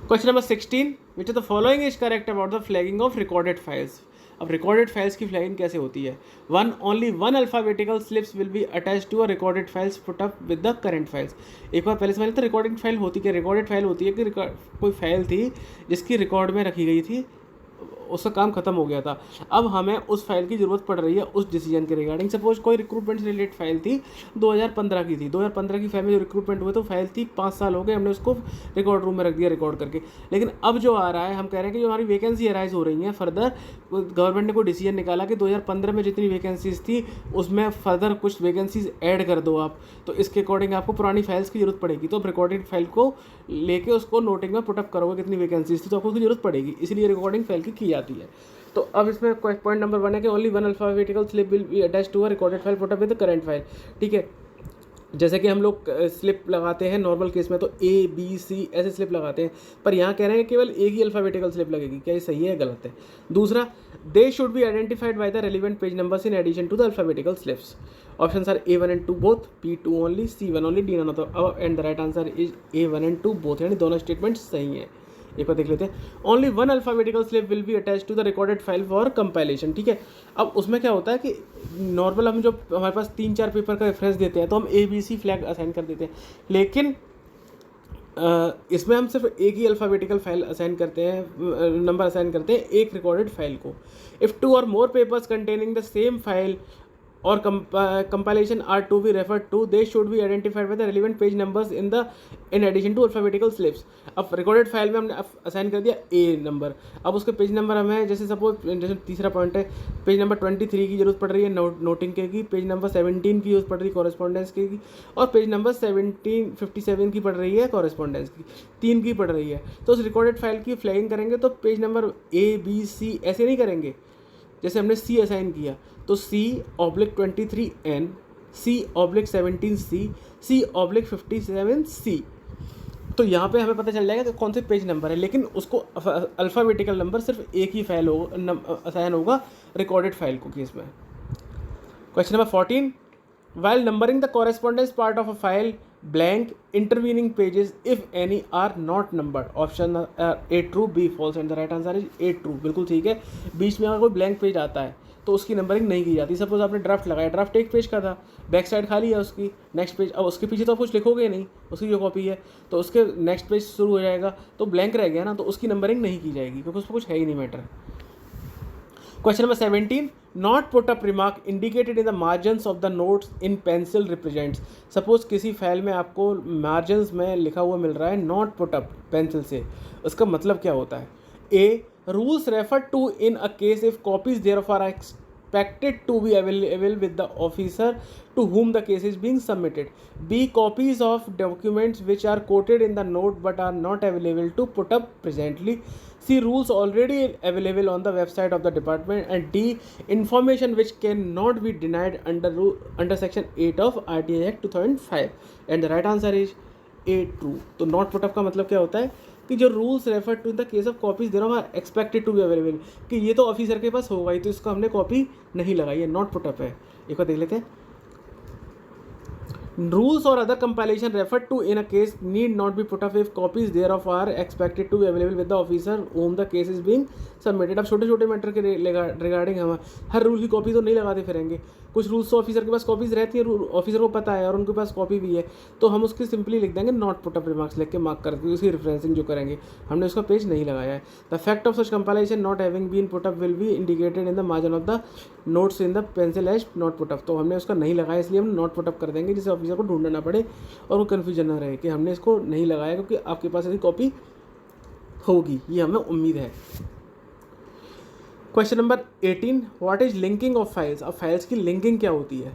Question number 16, which of the following is correct about the flagging of recorded files. अब रिकॉर्डेड फाइल्स की फ्लैगिंग कैसे होती है? Only one alphabetical slips will be attach to a recorded files put up with the current files. एक बार पहले से तो रिकॉर्डिंग फाइल होती क्या? रिकॉर्डेड फाइल होती है कि कोई फाइल थी जिसकी रिकॉर्ड में रखी गई थी, उसका काम खत्म हो गया था, अब हमें उस फाइल की ज़रूरत पड़ रही है उस डिसीजन के रिगार्डिंग। सपोज कोई रिक्रूटमेंट से रिलेटेड फाइल थी 2015 की थी, 2015 की फाइल में जो रिक्रूटमेंट हुए तो फाइल थी 5 साल हो गए, हमने उसको रिकॉर्ड रूम में रख दिया रिकॉर्ड करके। लेकिन अब जो आ रहा है हम कह रहे हैं कि जो हमारी वैकेंसी अराइज हो रही है फर्दर, गवर्नमेंट ने कोई डिसीजन निकाला कि 2015 में जितनी वैकेंसीज थी उसमें फर्दर कुछ वैकेंसीज ऐड कर दो आप, तो इसके अकॉर्डिंग आपको पुरानी फाइल्स की जरूरत पड़ेगी। तो अब रिकॉर्डेड फाइल को लेके उसको नोटिंग में पुटअप करोगे कितनी वैकेंसीज थी तो आपको उसकी जरूरत पड़ेगी, इसलिए रिकॉर्डिंग फाइल की जाती है। तो अब इसमें पॉइंट नंबर 1 है कि only one alphabetical slip will be attach to a recorded file put up with the current file, ठीक है। जैसे कि हम लोग स्लिप लगाते हैं नॉर्मल केस में तो ए बी सी ऐसे स्लिप लगाते हैं, पर यहाँ कह रहे हैं केवल एक ही अल्फाबेटिकल स्लिप लगेगी, क्या ये सही है गलत है? दूसरा, they should be identified by the relevant page numbers in addition to the alphabetical slips. Options are A1 and 2 both, B2 only, C1 only, D none of the above and the right answer is A1 and 2 both, यानी दोनों statement सही हैं। एक बार देख लेते हैं। Only one alphabetical slip will be attach to the recorded file for compilation, ठीक है। अब उसमें क्या होता है कि नॉर्मल हम जो हमारे पास 3-4 पेपर का रेफरेंस देते हैं तो हम ABC फ्लैग असाइन कर देते हैं, लेकिन इसमें हम सिर्फ एक ही अल्फ़ाबेटिकल फाइल असाइन करते हैं, नंबर असाइन करते हैं एक रिकॉर्डेड फाइल को। If 2 or more papers containing the same file और compilation are to be referred to, they should be identified with the relevant page numbers in addition to alphabetical slips। अब recorded file में हमने assign कर दिया A number, अब उसके page number हमें जैसे सपोज जैसे तीसरा पॉइंट है पेज नंबर 23 की जरूरत पड़ रही है नोटिंग के की, पेज नंबर 17 की जरूरत पड़ रही है कॉरेस्पॉन्डेंस की, और पेज नंबर 57 की पड़ रही है कॉरेस्पॉन्डेंस की, 3 की पड़ रही है। तो उस रिकॉर्डेड फाइल की फ्लैगिंग करेंगे तो page number A B C ऐसे नहीं करेंगे, जैसे हमने C असाइन किया तो C/23N, C/17C, C/57C, तो यहाँ पे हमें पता चल जाएगा कि कौन से पेज नंबर है, लेकिन उसको अल्फ़ाबेटिकल नंबर सिर्फ एक ही फाइल होगा असाइन होगा रिकॉर्डेड फाइल को केस में। Question number 14, while numbering the correspondence part of a file, blank intervening pages if any are not numbered। Option A true, B false and the right answer is A true, बिल्कुल ठीक है। बीच में अगर कोई blank page आता है तो उसकी नंबरिंग नहीं की जाती। सपोज आपने ड्राफ्ट लगाया, ड्राफ्ट एक पेज का था, बैक साइड खाली है उसकी, नेक्स्ट पेज, अब उसके पीछे तो आप कुछ लिखोगे नहीं, उसकी जो कॉपी है तो उसके नेक्स्ट पेज शुरू हो जाएगा तो ब्लैंक रह गया ना, तो उसकी नंबरिंग नहीं की जाएगी क्योंकि उसमें कुछ है ही नहीं matter. Question number 17, not put up remark indicated in the margins of the notes in pencil represents. Suppose किसी फाइल में आपको मार्जिन्स में लिखा हुआ मिल रहा है नॉट पुट अप पेंसिल से, उसका मतलब क्या होता है? A, rules refer to in a case if copies thereof are expected to be available with the officer to whom the case is being submitted. B, copies of documents which are quoted in the note but are not available to put up presently. C, rules already available on the website of the department. And D, information which cannot be denied under section 8 of RTA Act 2005. And the right answer is A true। तो not put up का मतलब क्या होता है कि जो rules refer to in the case of copies there are expected to be available, कि ये तो ऑफिसर के पास होगा ही, तो इसको हमने कॉपी नहीं लगाई है, नॉट पुट अप है। एक बार देख लेते हैं। Rules or other compilation referred to in a case need not be put up if copies thereof are expected to be available with the officer whom the case is being submitted। अब छोटे छोटे matter के regarding हम हर rule की copy तो नहीं लगाते फिरेंगे, कुछ रूल्स तो ऑफिसर के पास कॉपीज रहती है, ऑफिसर को पता है और उनके पास कॉपी भी है, तो हम उसकी सिंपली लिख देंगे नॉट पुट अप रिमार्क्स लिख के मार्क करके उसकी रेफरेंसिंग जो करेंगे, हमने उसका पेज नहीं लगाया है। The fact of such compilation not having been put up will be indicated in the margin of the notes in the pencil as not put up. तो हमने उसका नहीं लगाया इसलिए हम नॉट पुट अप कर देंगे, जिससे ऑफिसर को ढूंढना ना पड़े और वो कन्फ्यूजन ना रहे कि हमने इसको नहीं लगाया, क्योंकि आपके पास ऐसी कॉपी होगी, ये हमें उम्मीद है। Question number 18, what is linking of files. अब फाइल्स की लिंकिंग क्या होती है।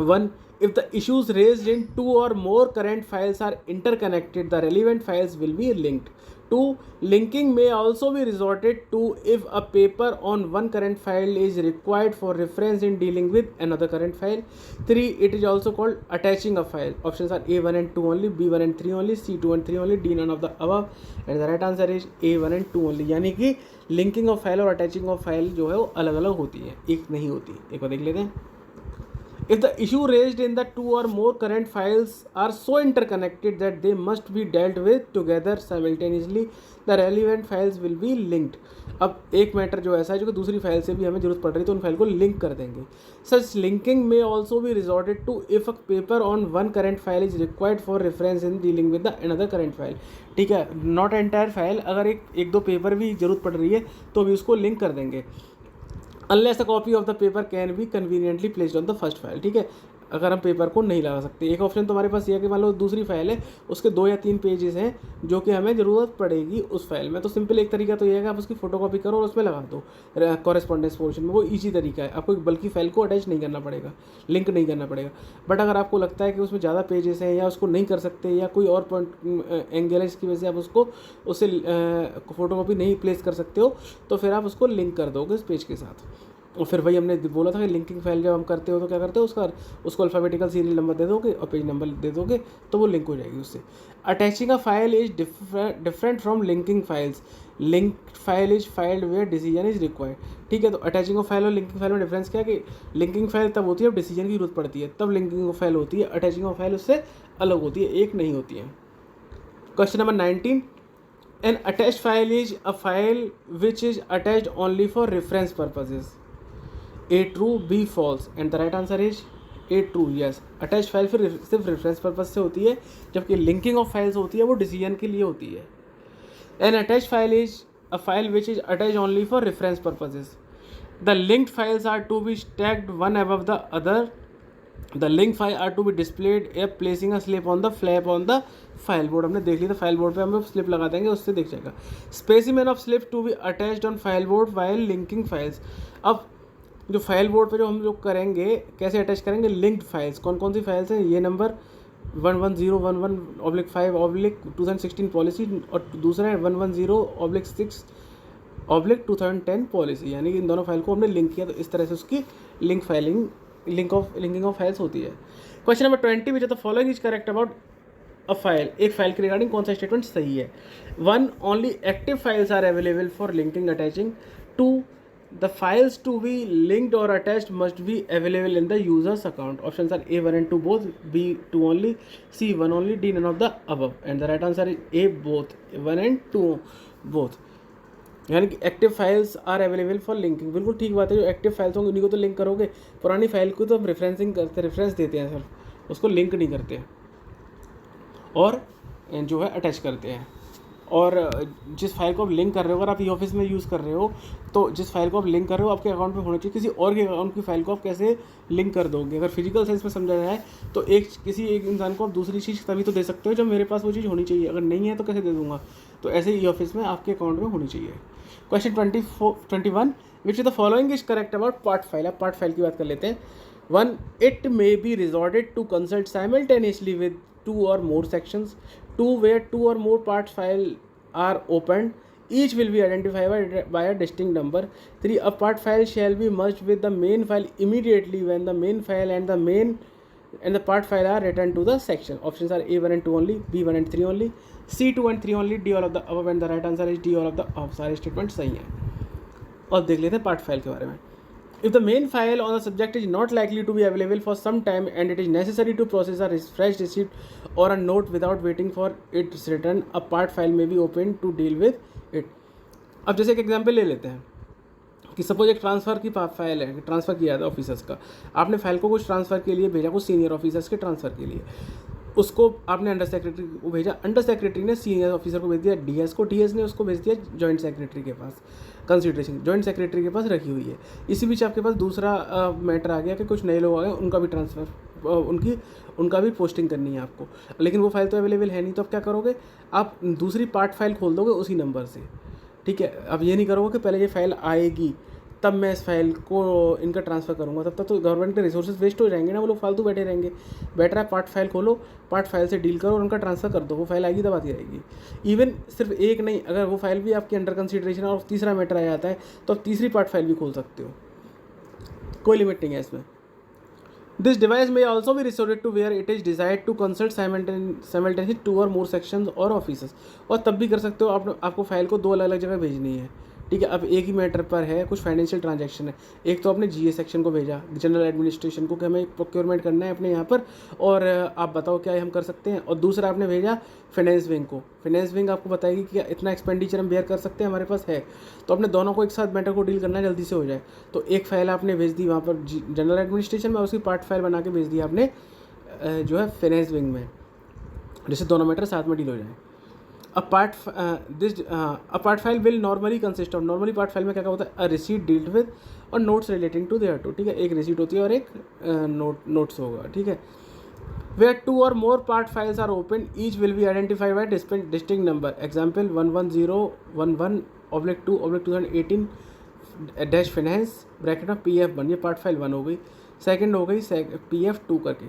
1, if the issues raised in 2 or more current files are interconnected, the relevant files will be linked. 2, linking may also be resorted to if a paper on one current file is required for reference in dealing with another current file. 3, it is also called attaching a file. Options are A1 and 2 only, B1 and 3 only, C2 and 3 only, D none of the above, and the right answer is A1 and 2 only। यानी कि linking of file और attaching of file जो है वो अलग अलग होती है, एक नहीं होती। एक बार देख लेते हैं। If the issue raised in the 2 or more current files are so interconnected that they must be dealt with together simultaneously, the relevant files will be linked। अब एक मैटर जो ऐसा है जो कि दूसरी फाइल से भी हमें जरूरत पड़ रही है तो उन फाइल को लिंक कर देंगे। Such linking may also be resorted to if a paper on one current file is required for reference in dealing with the another current file। ठीक है, नॉट एंटायर फाइल, अगर एक दो पेपर भी जरूरत पड़ रही है तो भी उसको लिंक कर देंगे। Unless a copy of the paper can be conveniently placed on the first file. ठीक है, अगर हम पेपर को नहीं लगा सकते। एक ऑप्शन तुम्हारे पास ये है कि मान लो दूसरी फाइल है, उसके 2 या 3 पेजेस हैं जो कि हमें ज़रूरत पड़ेगी उस फाइल में, तो सिंपल एक तरीका तो ये है कि आप उसकी फोटोकॉपी करो और उसमें लगा दो कॉरेस्पॉन्डेंस पोर्शन में, वो ईजी तरीका है, आपको बल्कि फाइल को अटैच नहीं करना पड़ेगा, लिंक नहीं करना पड़ेगा। बट अगर आपको लगता है कि उसमें ज़्यादा पेजेस हैं या उसको नहीं कर सकते या कोई और पॉइंट एंगल है जिसकी वजह से आप उससे फोटोकॉपी नहीं प्लेस कर सकते हो, तो फिर आप उसको लिंक कर दोगे उस पेज के साथ। और फिर वही हमने बोला था कि लिंकिंग फाइल जब हम करते हो तो क्या करते हो, उसको अल्फ़ाबेटिकल सीरियल नंबर दे दोगे और पेज नंबर दे दोगे तो वो लिंक हो जाएगी उससे। Attaching a file is different from linking files. Link file is filed where decision is required. ठीक है, तो अटैचिंग ऑफ फाइल और लिंकिंग फाइल में डिफरेंस क्या है कि लिंकिंग फाइल तब होती है जब डिसीजन की जरूरत पड़ती है, तब लिंकिंग ऑफ फाइल होती है, अटैचिंग ऑफ फाइल उससे अलग होती है, एक नहीं होती है। Question number 19, N attached file is a file which is attached only for reference purposes. A true, B false, and the right answer is A true, yes। Attach file फिर सिर्फ रेफरेंस पर्पज से होती है, जबकि linking of files होती है वो decision के लिए होती है। An attach file is a file which is attach only for reference purposes. The linked files are to be stacked one above the other. The link file are to be displayed a placing a slip on the flap on the file board. हमने देख लिया था, file board पे हम slip लगा देंगे, उससे दिख जाएगा। Specimen of slip to be attached on file board while linking files. अब जो फाइल बोर्ड पे जो हम लोग करेंगे, कैसे अटैच करेंगे, लिंक्ड फाइल्स। कौन कौन सी फाइल्स हैं, ये नंबर 11011/5/2016 पॉलिसी और दूसरा है 110/6/2010 पॉलिसी, यानी कि इन दोनों फाइल को हमने लिंक किया, तो इस तरह से उसकी लिंकिंग ऑफ फाइल्स होती है। Question number 20, which of the following is correct about a file. एक फाइल के रिगार्डिंग कौन सा स्टेटमेंट सही है। 1, only active files are available for linking attaching. 2, the files to be linked or attached must be available in the user's account. Options are A1 and 2 both, B 2 only, C 1 only, D none of the above, and the right answer is A both, 1 and 2 both। यानी कि active files are available for linking, बिल्कुल ठीक बात है। जो active files होंगे उन्हीं को तो लिंक करोगे, पुरानी फाइल को तो हम रेफरेंसिंग करते, रेफरेंस देते हैं सिर्फ, उसको लिंक नहीं करते और जो है अटैच करते हैं। और जिस फाइल को आप लिंक कर रहे हो, अगर आप ई ऑफिस में यूज़ कर रहे हो तो जिस फाइल को आप लिंक कर रहे हो आपके अकाउंट में होना चाहिए, किसी और के अकाउंट की फाइल को आप कैसे लिंक कर दोगे। अगर फिजिकल सेंस में समझा जाए तो किसी एक इंसान को आप दूसरी चीज़ तभी तो दे सकते हो जब मेरे पास वो चीज़ होनी चाहिए, अगर नहीं है तो कैसे दे दूँगा। तो ऐसे ई ऑफिस में आपके अकाउंट में होनी चाहिए। Question 21, which the following is correct about part file. अब पार्ट फाइल की बात कर लेते हैं। 1, it may be resorted to consult simultaneously with 2 or more sections। 2, where 2 or more part file are opened, each will be identified by a distinct number। 3, a part file shall be merged with the main file immediately when the main file and the main and the part file are returned to the section. Options are A1 and 2 only, B1 and 3 only, C2 and 3 only, D all of the above, and the right answer is D all of the above. सारे statement सही हैं. और देख लेते हैं part file के बारे में. If the main file on the subject is not likely to be available for some time and it is necessary to process a fresh receipt or a note without waiting for its return, a part file may be opened to deal with it. अब जैसे एक example ले लेते हैं कि suppose एक transfer की file है, ट्रांसफ़र किया था ऑफिसर्स का. आपने फाइल को कुछ ट्रांसफ़र के लिए भेजा, कुछ सीनियर ऑफिसर्स के ट्रांसफ़र के लिए. उसको आपने अंडर सेक्रेटरी को भेजा, अंडर सेक्रेटरी ने सीनियर ऑफिसर को भेज दिया डीएस को, डीएस ने उसको भेज दिया जॉइंट सेक्रेटरी के पास. कंसिडरेशन जॉइंट सेक्रेटरी के पास रखी हुई है. इसी बीच आपके पास दूसरा मैटर आ गया कि कुछ नए लोग आ गए, उनका भी ट्रांसफ़र उनका भी पोस्टिंग करनी है आपको, लेकिन वो फाइल तो अवेलेबल है नहीं. तो आप क्या करोगे, आप दूसरी पार्ट फाइल खोल दोगे उसी नंबर से. ठीक है, अब ये नहीं करोगे कि पहले ये फाइल आएगी तब मैं इस फाइल को इनका ट्रांसफ़र करूँगा, तब तक तो गवर्नमेंट के रिसोर्सेज वेस्ट हो जाएंगे ना, वो लोग फालतू बैठे रहेंगे. बेटर है पार्ट फाइल खोलो, पार्ट फाइल से डील करो और उनका ट्रांसफ़र कर दो, वो फाइल आएगी तब आती रहेगी. इवन सिर्फ एक नहीं, अगर वो फाइल भी आपकी अंडर कंसिडरेशन और तीसरा मैटर आ जाता है तो आप तीसरी पार्ट फाइल भी खोल सकते हो, कोई लिमिट नहीं है इसमें. दिस डिवाइस में ऑल्सो भी resorted to where it is desired to consult simultaneously 2 or more sections और ऑफिसर्स. और तब भी कर सकते हो, आपको फाइल को 2 अलग अलग जगह भेजनी है. ठीक है, अब एक ही मैटर पर है, कुछ फाइनेंशियल ट्रांजैक्शन है. एक तो आपने जीए सेक्शन को भेजा, जनरल एडमिनिस्ट्रेशन को, कि हमें प्रोक्योरमेंट करना है अपने यहाँ पर और आप बताओ क्या हम कर सकते हैं. और दूसरा आपने भेजा फाइनेंस विंग को, फाइनेंस विंग आपको बताएगी कि इतना एक्सपेंडिचर हम बेयर कर सकते हैं, हमारे पास है. तो आपने दोनों को एक साथ मैटर को डील करना है, जल्दी से हो जाए. तो एक फाइल आपने भेज दी वहाँ पर जनरल एडमिनिस्ट्रेशन में, उसकी पार्ट फाइल बना के भेज दी आपने जो है फाइनेंस विंग में, जिससे दोनों मैटर साथ में डील हो जाए. A part file will normally consist of, normally part file में क्या क्या होता है, अ रिसीट डील्ड विद और notes relating to thereto. ठीक है, एक रिसीट होती है और एक नोट्स होगा. ठीक है, where 2 or more part files are open, each will be identified by distinct number. Example 11011/2/2018 bracket में PF1, ये पार्ट फाइल 1 हो गई. सेकंड हो गई PF2 करके.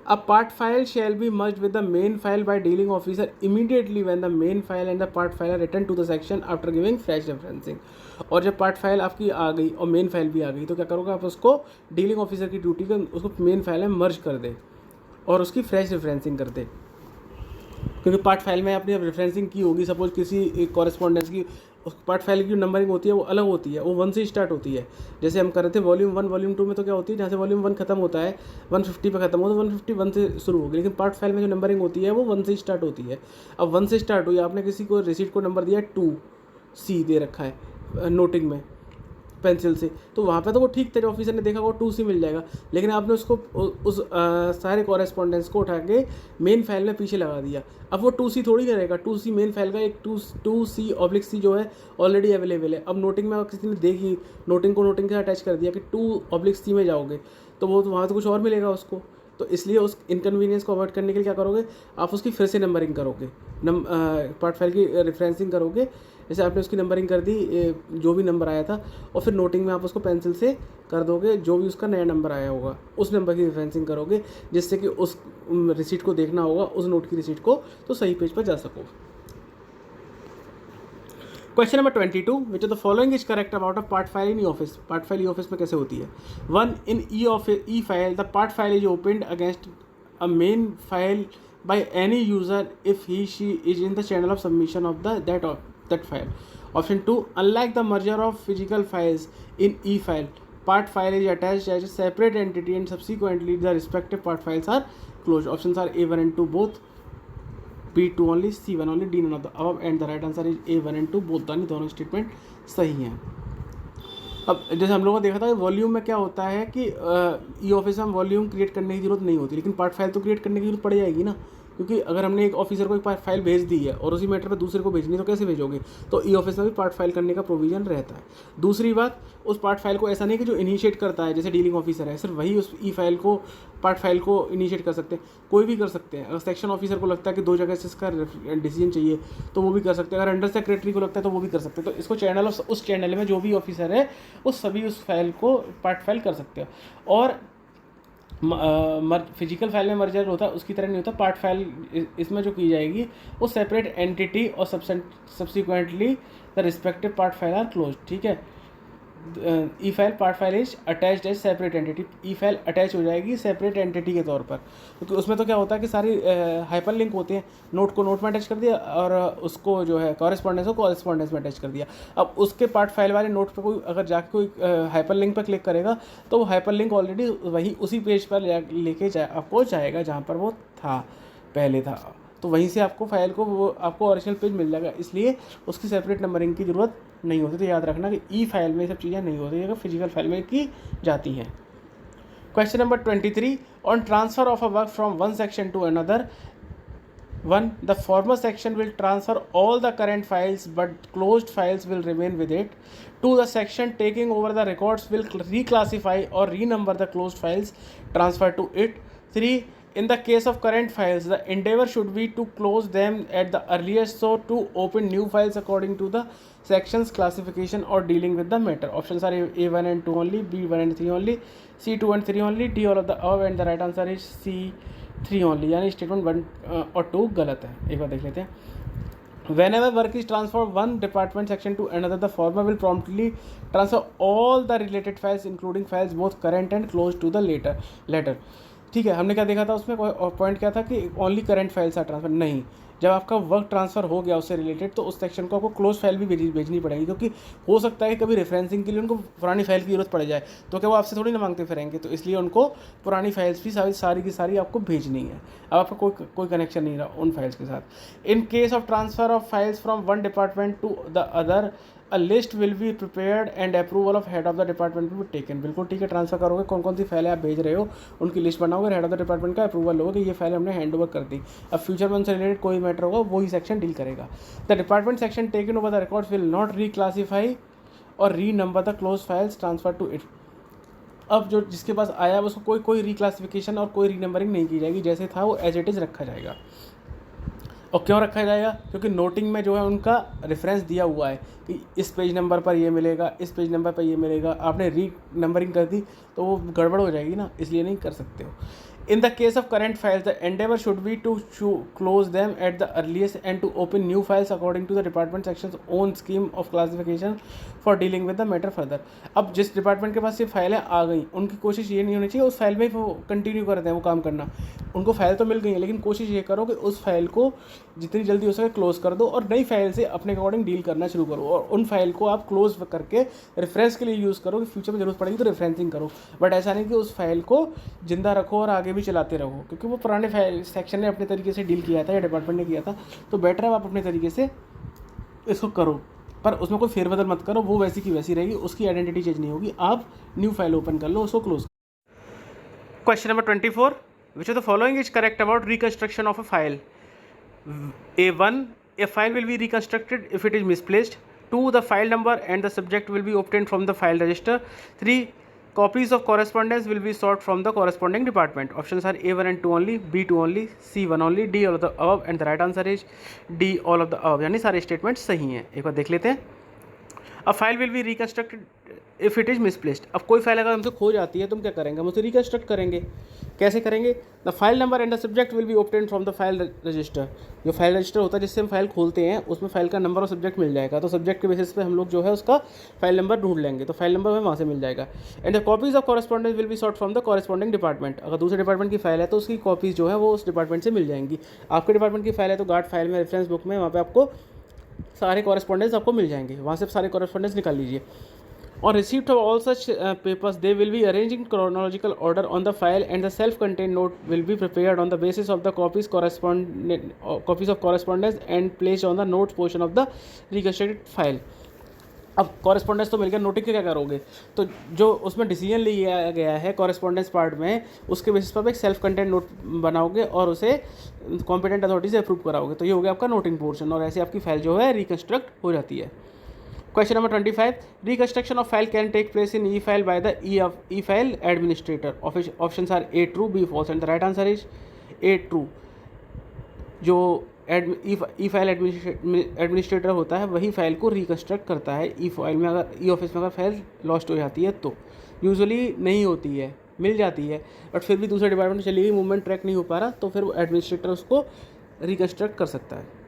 A part file shall be merged with the main file by dealing officer immediately when the main file and the part file are returned to the section after giving fresh referencing. और जब part file आपकी आ गई और main file भी आ गई तो क्या करोगे, आप उसको डीलिंग ऑफिसर की ड्यूटी का उसको मेन फाइल में मर्ज कर दे और उसकी फ्रेश रेफरेंसिंग कर दे. क्योंकि पार्ट फाइल में आपने रेफरेंसिंग की होगी, सपोज किसी कॉरेस्पॉन्डेंस की, उस पार्ट फाइल की नंबरिंग होती है वो अलग होती है, वो 1 से स्टार्ट होती है. जैसे हम कर रहे थे वॉल्यूम 1 वॉल्यूम 2 में, तो क्या होती है, जहाँ से वॉल्यूम 1 खत्म होता है 150 पे खत्म हो तो 151 से शुरू होगी. लेकिन पार्ट फाइल में जो नंबरिंग होती है वो 1 से स्टार्ट होती है. अब 1 से स्टार्ट हुई, आपने किसी को रिसीट को नंबर दिया 2C दे रखा है नोटिंग में पेंसिल से, तो वहाँ पे तो वो ठीक थे, ऑफिसर ने देखा वो 2C मिल जाएगा. लेकिन आपने उसको उस सारे कॉरेस्पॉन्डेंस को उठा के मेन फाइल में पीछे लगा दिया. अब वो 2C थोड़ी ना रहेगा, 2C मेन फाइल का एक 2C/C जो है ऑलरेडी अवेलेबल है. अब नोटिंग में किसी ने देखी, नोटिंग को नोटिंग के साथ अटैच कर दिया कि 2/C में जाओगे तो वो तो वहाँ तो कुछ और मिलेगा उसको. तो इसलिए उस इनकन्वीनियंस को अवॉइड करने के लिए क्या करोगे, आप उसकी फिर से नंबरिंग करोगे, पार्ट फाइल की रेफरेंसिंग करोगे. जैसे आपने उसकी नंबरिंग कर दी जो भी नंबर आया था, और फिर नोटिंग में आप उसको पेंसिल से कर दोगे जो भी उसका नया नंबर आया होगा उस नंबर की रेफरेंसिंग करोगे, जिससे कि उस रिसीट को देखना होगा, उस नोट की रिसीट को, तो सही पेज पर जा सको. Question number 22, which of the following is correct about a part file in e office. Part file e office में कैसे होती है. 1 in e file the part file is opened against a main file by any user if he she is in the channel of submission of that file. Option 2, unlike the merger of physical files in e-file, part file is attached as a separate entity and subsequently the respective part files are closed. Options are A1 and 2 both, B2 only, C1 only, D none of the above, and the right answer is A1 and 2 both. दोनों statement सही हैं. अब जैसे हम लोगों ने देखा था वॉल्यूम में क्या होता है कि ई ऑफिस में वॉल्यूम क्रिएट करने की जरूरत नहीं होती, लेकिन पार्ट फाइल तो क्रिएट करने की जरूरत पड़ जाएगी ना, क्योंकि अगर हमने एक ऑफिसर को एक पार्ट फाइल भेज दी है और उसी मैटर पे दूसरे को भेजनी है तो कैसे भेजोगे. तो ई ऑफिस में भी पार्ट फाइल करने का प्रोविजन रहता है. दूसरी बात, उस पार्ट फाइल को ऐसा नहीं कि जो इनिशिएट करता है जैसे डीलिंग ऑफिसर है, सिर्फ वही उस ई फाइल को पार्ट फाइल को इनिशिएट कर सकते हैं, कोई भी कर सकते हैं. अगर सेक्शन ऑफिसर को लगता है कि 2 जगह से इसका डिसीजन चाहिए तो वो भी कर सकते हैं. अगर अंडर सेक्रेटरी को लगता है तो वो भी कर सकते हैं. तो इसको उस चैनल में जो भी ऑफिसर है वो सभी उस फाइल को पार्ट फाइल कर सकते हैं. और फिजिकल फाइल में मर्जर होता है उसकी तरह नहीं होता. पार्ट फाइल इसमें जो की जाएगी वो सेपरेट एंटिटी और subsequently the respective part file are close. ठीक है, e file part file is attached as separate entity, e file attach हो जाएगी सेपरेट एंटिटी के तौर पर, क्योंकि उसमें तो क्या होता है कि सारी हाइपर लिंक होती हैं, नोट को नोट में अटैच कर दिया और उसको जो है कॉरेस्पॉन्डेंस को कॉरेस्पॉन्डेंस में अटैच कर दिया। अब उसके पार्ट फाइल वाले नोट पर कोई अगर जाके कोई हाइपर लिंक पर क्लिक करेगा तो वो हाइपर लिंक ऑलरेडी वही उसी पेज पर लेके आपको जाएगा जहाँ पर वो था पहले था, तो वहीं से आपको फाइल को वो आपको ओरिजिनल पेज मिल जाएगा, इसलिए उसकी सेपरेट नंबरिंग की ज़रूरत नहीं होती। तो याद रखना कि ई फाइल में ये सब चीज़ें नहीं होती, अगर फिजिकल फाइल में की जाती हैं। Question number 23, on transfer of a work from one section two another, 1. The former section will transfer all the current files but closed files will remain with it. 2. The section taking over the records will reclassify or renumber the closed files transferred to it. 3. In the case of current files, the endeavor should be to close them at the earliest, so to open new files according to the sections classification or dealing with the matter. Options are A1 and 2 only, B1 and 3 only, C2 and 3 only, D all of the above, and the right answer is C3 only, यानी statement 1 और 2 गलत है। एक बार देख लेते हैं। Whenever work is transferred one department section to another, the former will promptly transfer all the related files including files both current and closed to the latter. ठीक है, हमने क्या देखा था उसमें पॉइंट क्या था कि only current files are transfer, नहीं, जब आपका वर्क ट्रांसफ़र हो गया उससे रिलेटेड तो उस सेक्शन को आपको क्लोज फाइल भी भेजनी पड़ेगी, क्योंकि हो सकता है कभी रेफरेंसिंग के लिए उनको पुरानी फाइल की जरूरत पड़ जाए, तो क्या वो आपसे थोड़ी ना मांगते फिरेंगे, तो इसलिए उनको पुरानी फाइल्स भी सारी की सारी आपको भेजनी है। अब आपका कोई कनेक्शन नहीं रहा उन फाइल्स के साथ। In case of transfer of files from one department to the other, a list will be prepared and approval of head of the department will be taken. बिल्कुल ठीक है, ट्रांसफर करोगे कौन कौन सी फाइलें आप भेज रहे हो उनकी लिस्ट बनाओगे, हेड ऑफ द डिपार्टमेंट का अप्रूवल लोगे कि ये फाइल हमने हैंड ओवर कर दी। अब फ्यूचर में उनसे रिलेटेड कोई मैटर होगा वही सेक्शन डील करेगा। The department section taken over the records will not reclassify or renumber the close files transfer to it. अब जो जिसके पास आया उसको कोई रिक्लासिफिकेशन और कोई रीनंबरिंग नहीं की जाएगी, जैसे था वो एज इट इज़ रखा जाएगा। और क्यों रखा जाएगा? क्योंकि नोटिंग में जो है उनका रेफरेंस दिया हुआ है कि इस पेज नंबर पर ये मिलेगा, इस पेज नंबर पर ये मिलेगा। आपने री नंबरिंग कर दी तो वो गड़बड़ हो जाएगी ना, इसलिए नहीं कर सकते हो। In the case of current files, the endeavor should be to close them at the earliest and to open new files according to the department section's own scheme of classification for dealing with the matter further. अब जिस department के पास ये फाइलें आ गई, उनकी कोशिश ये नहीं होनी चाहिए उस फाइल में वो कंटिन्यू करते हैं वो काम करना। उनको फाइल तो मिल गई है, लेकिन कोशिश ये करो कि उस फाइल को जितनी जल्दी हो सके क्लोज कर दो और नई फाइल से अपने अकॉर्डिंग डील करना शुरू करो, और उन फाइल को आप क्लोज करके रेफरेंस के लिए यूज़ करो कि फ्यूचर में जरूरत पड़ेगी तो रेफरेंसिंग करो। बट ऐसा नहीं कि उस फाइल को जिंदा रखो और आगे भी चलाते रहो, क्योंकि वो पुराने फाइल सेक्शन ने अपने तरीके से डील किया था या डिपार्टमेंट ने किया था, तो बेटर है आप अपने तरीके से इसको करो, पर उसमें कोई फेरबदल मत करो, वो वैसी की वैसी रहेगी, उसकी आइडेंटिटी चेंज नहीं होगी। आप न्यू फाइल ओपन कर लो, उसको close. Question number 24, which of the following is correct about reconstruction of a file? A1, a file will be reconstructed if it is misplaced. 2, the file number and the subject will be obtained from the file register. 3, copies of correspondence will be sought from the corresponding department. Options are A1 and 2 only, B2 only, C1 only, D all of the above, and the right answer is D all of the above, यानी सारे statement सही हैं। एक बार देख लेते हैं। A file will be reconstructed if it is misplaced. अब कोई फाइल अगर हमसे खो जाती है तो हम क्या करेंगे? हम उसे रिकंस्ट्रक्ट करेंगे। कैसे करेंगे? The file number and the subject will B obtained from the file register. जो फाइल रजिस्टर होता है जिससे हम फाइल खोलते हैं उसमें फाइल का नंबर और सब्जेक्ट मिल जाएगा, तो सब्जेक्ट के बेसिस पे हम लोग जो है उसका फाइल नंबर ढूंढ लेंगे, तो फाइल नंबर हमें वहाँ से मिल जाएगा। And the copies of correspondence will be sort from the corresponding department. अगर दूसरे डिपार्टमेंट की फाइल है तो उसकी कॉपीज़ जो है वो उस डिपार्टमेंट से मिल जाएंगी। आपके डिपार्टमेंट की फाइल है तो गार्ड फाइल में, रेफरेंस बुक में, वहाँ पर आपको सारे कॉरेस्पॉन्डेंस आपको मिल जाएंगे, वहाँ से सारे कॉरेस्पॉन्डेंस निकाल लीजिए। On receipt of all such papers, they will be arranged in chronological order on the file, and the self-contained note will be prepared on the basis of the copies of correspondence and placed on the notes portion of the reconstructed file. अब correspondence तो मिल गया, noting क्या करोगे? तो जो उसमें decision लिया गया है कॉरेस्पॉन्डेंस पार्ट में, उसके बेसिस पर एक सेल्फ कंटेंट नोट बनाओगे और उसे कॉम्पिटेंट अथॉरिटी से अप्रूव कराओगे, तो ये हो गया आपका नोटिंग पोर्शन, और ऐसे आपकी फाइल जो है रिकंस्ट्रक्ट हो जाती है। Question number 25, reconstruction of file can take place in e-file by the e-file administrator. Options are A true, B false, and the right answer is A true. जो ई-फाइल administrator होता है वही फाइल को रिकंस्ट्रक्ट करता है। ई फाइल में अगर ई office में अगर फाइल लॉस्ट हो जाती है तो यूजुअली नहीं होती है, मिल जाती है, बट फिर भी दूसरे डिपार्टमेंट में चली गई, मूवमेंट ट्रैक नहीं हो पा रहा, तो फिर वो एडमिनिस्ट्रेटर उसको रिकंस्ट्रक्ट कर सकता है।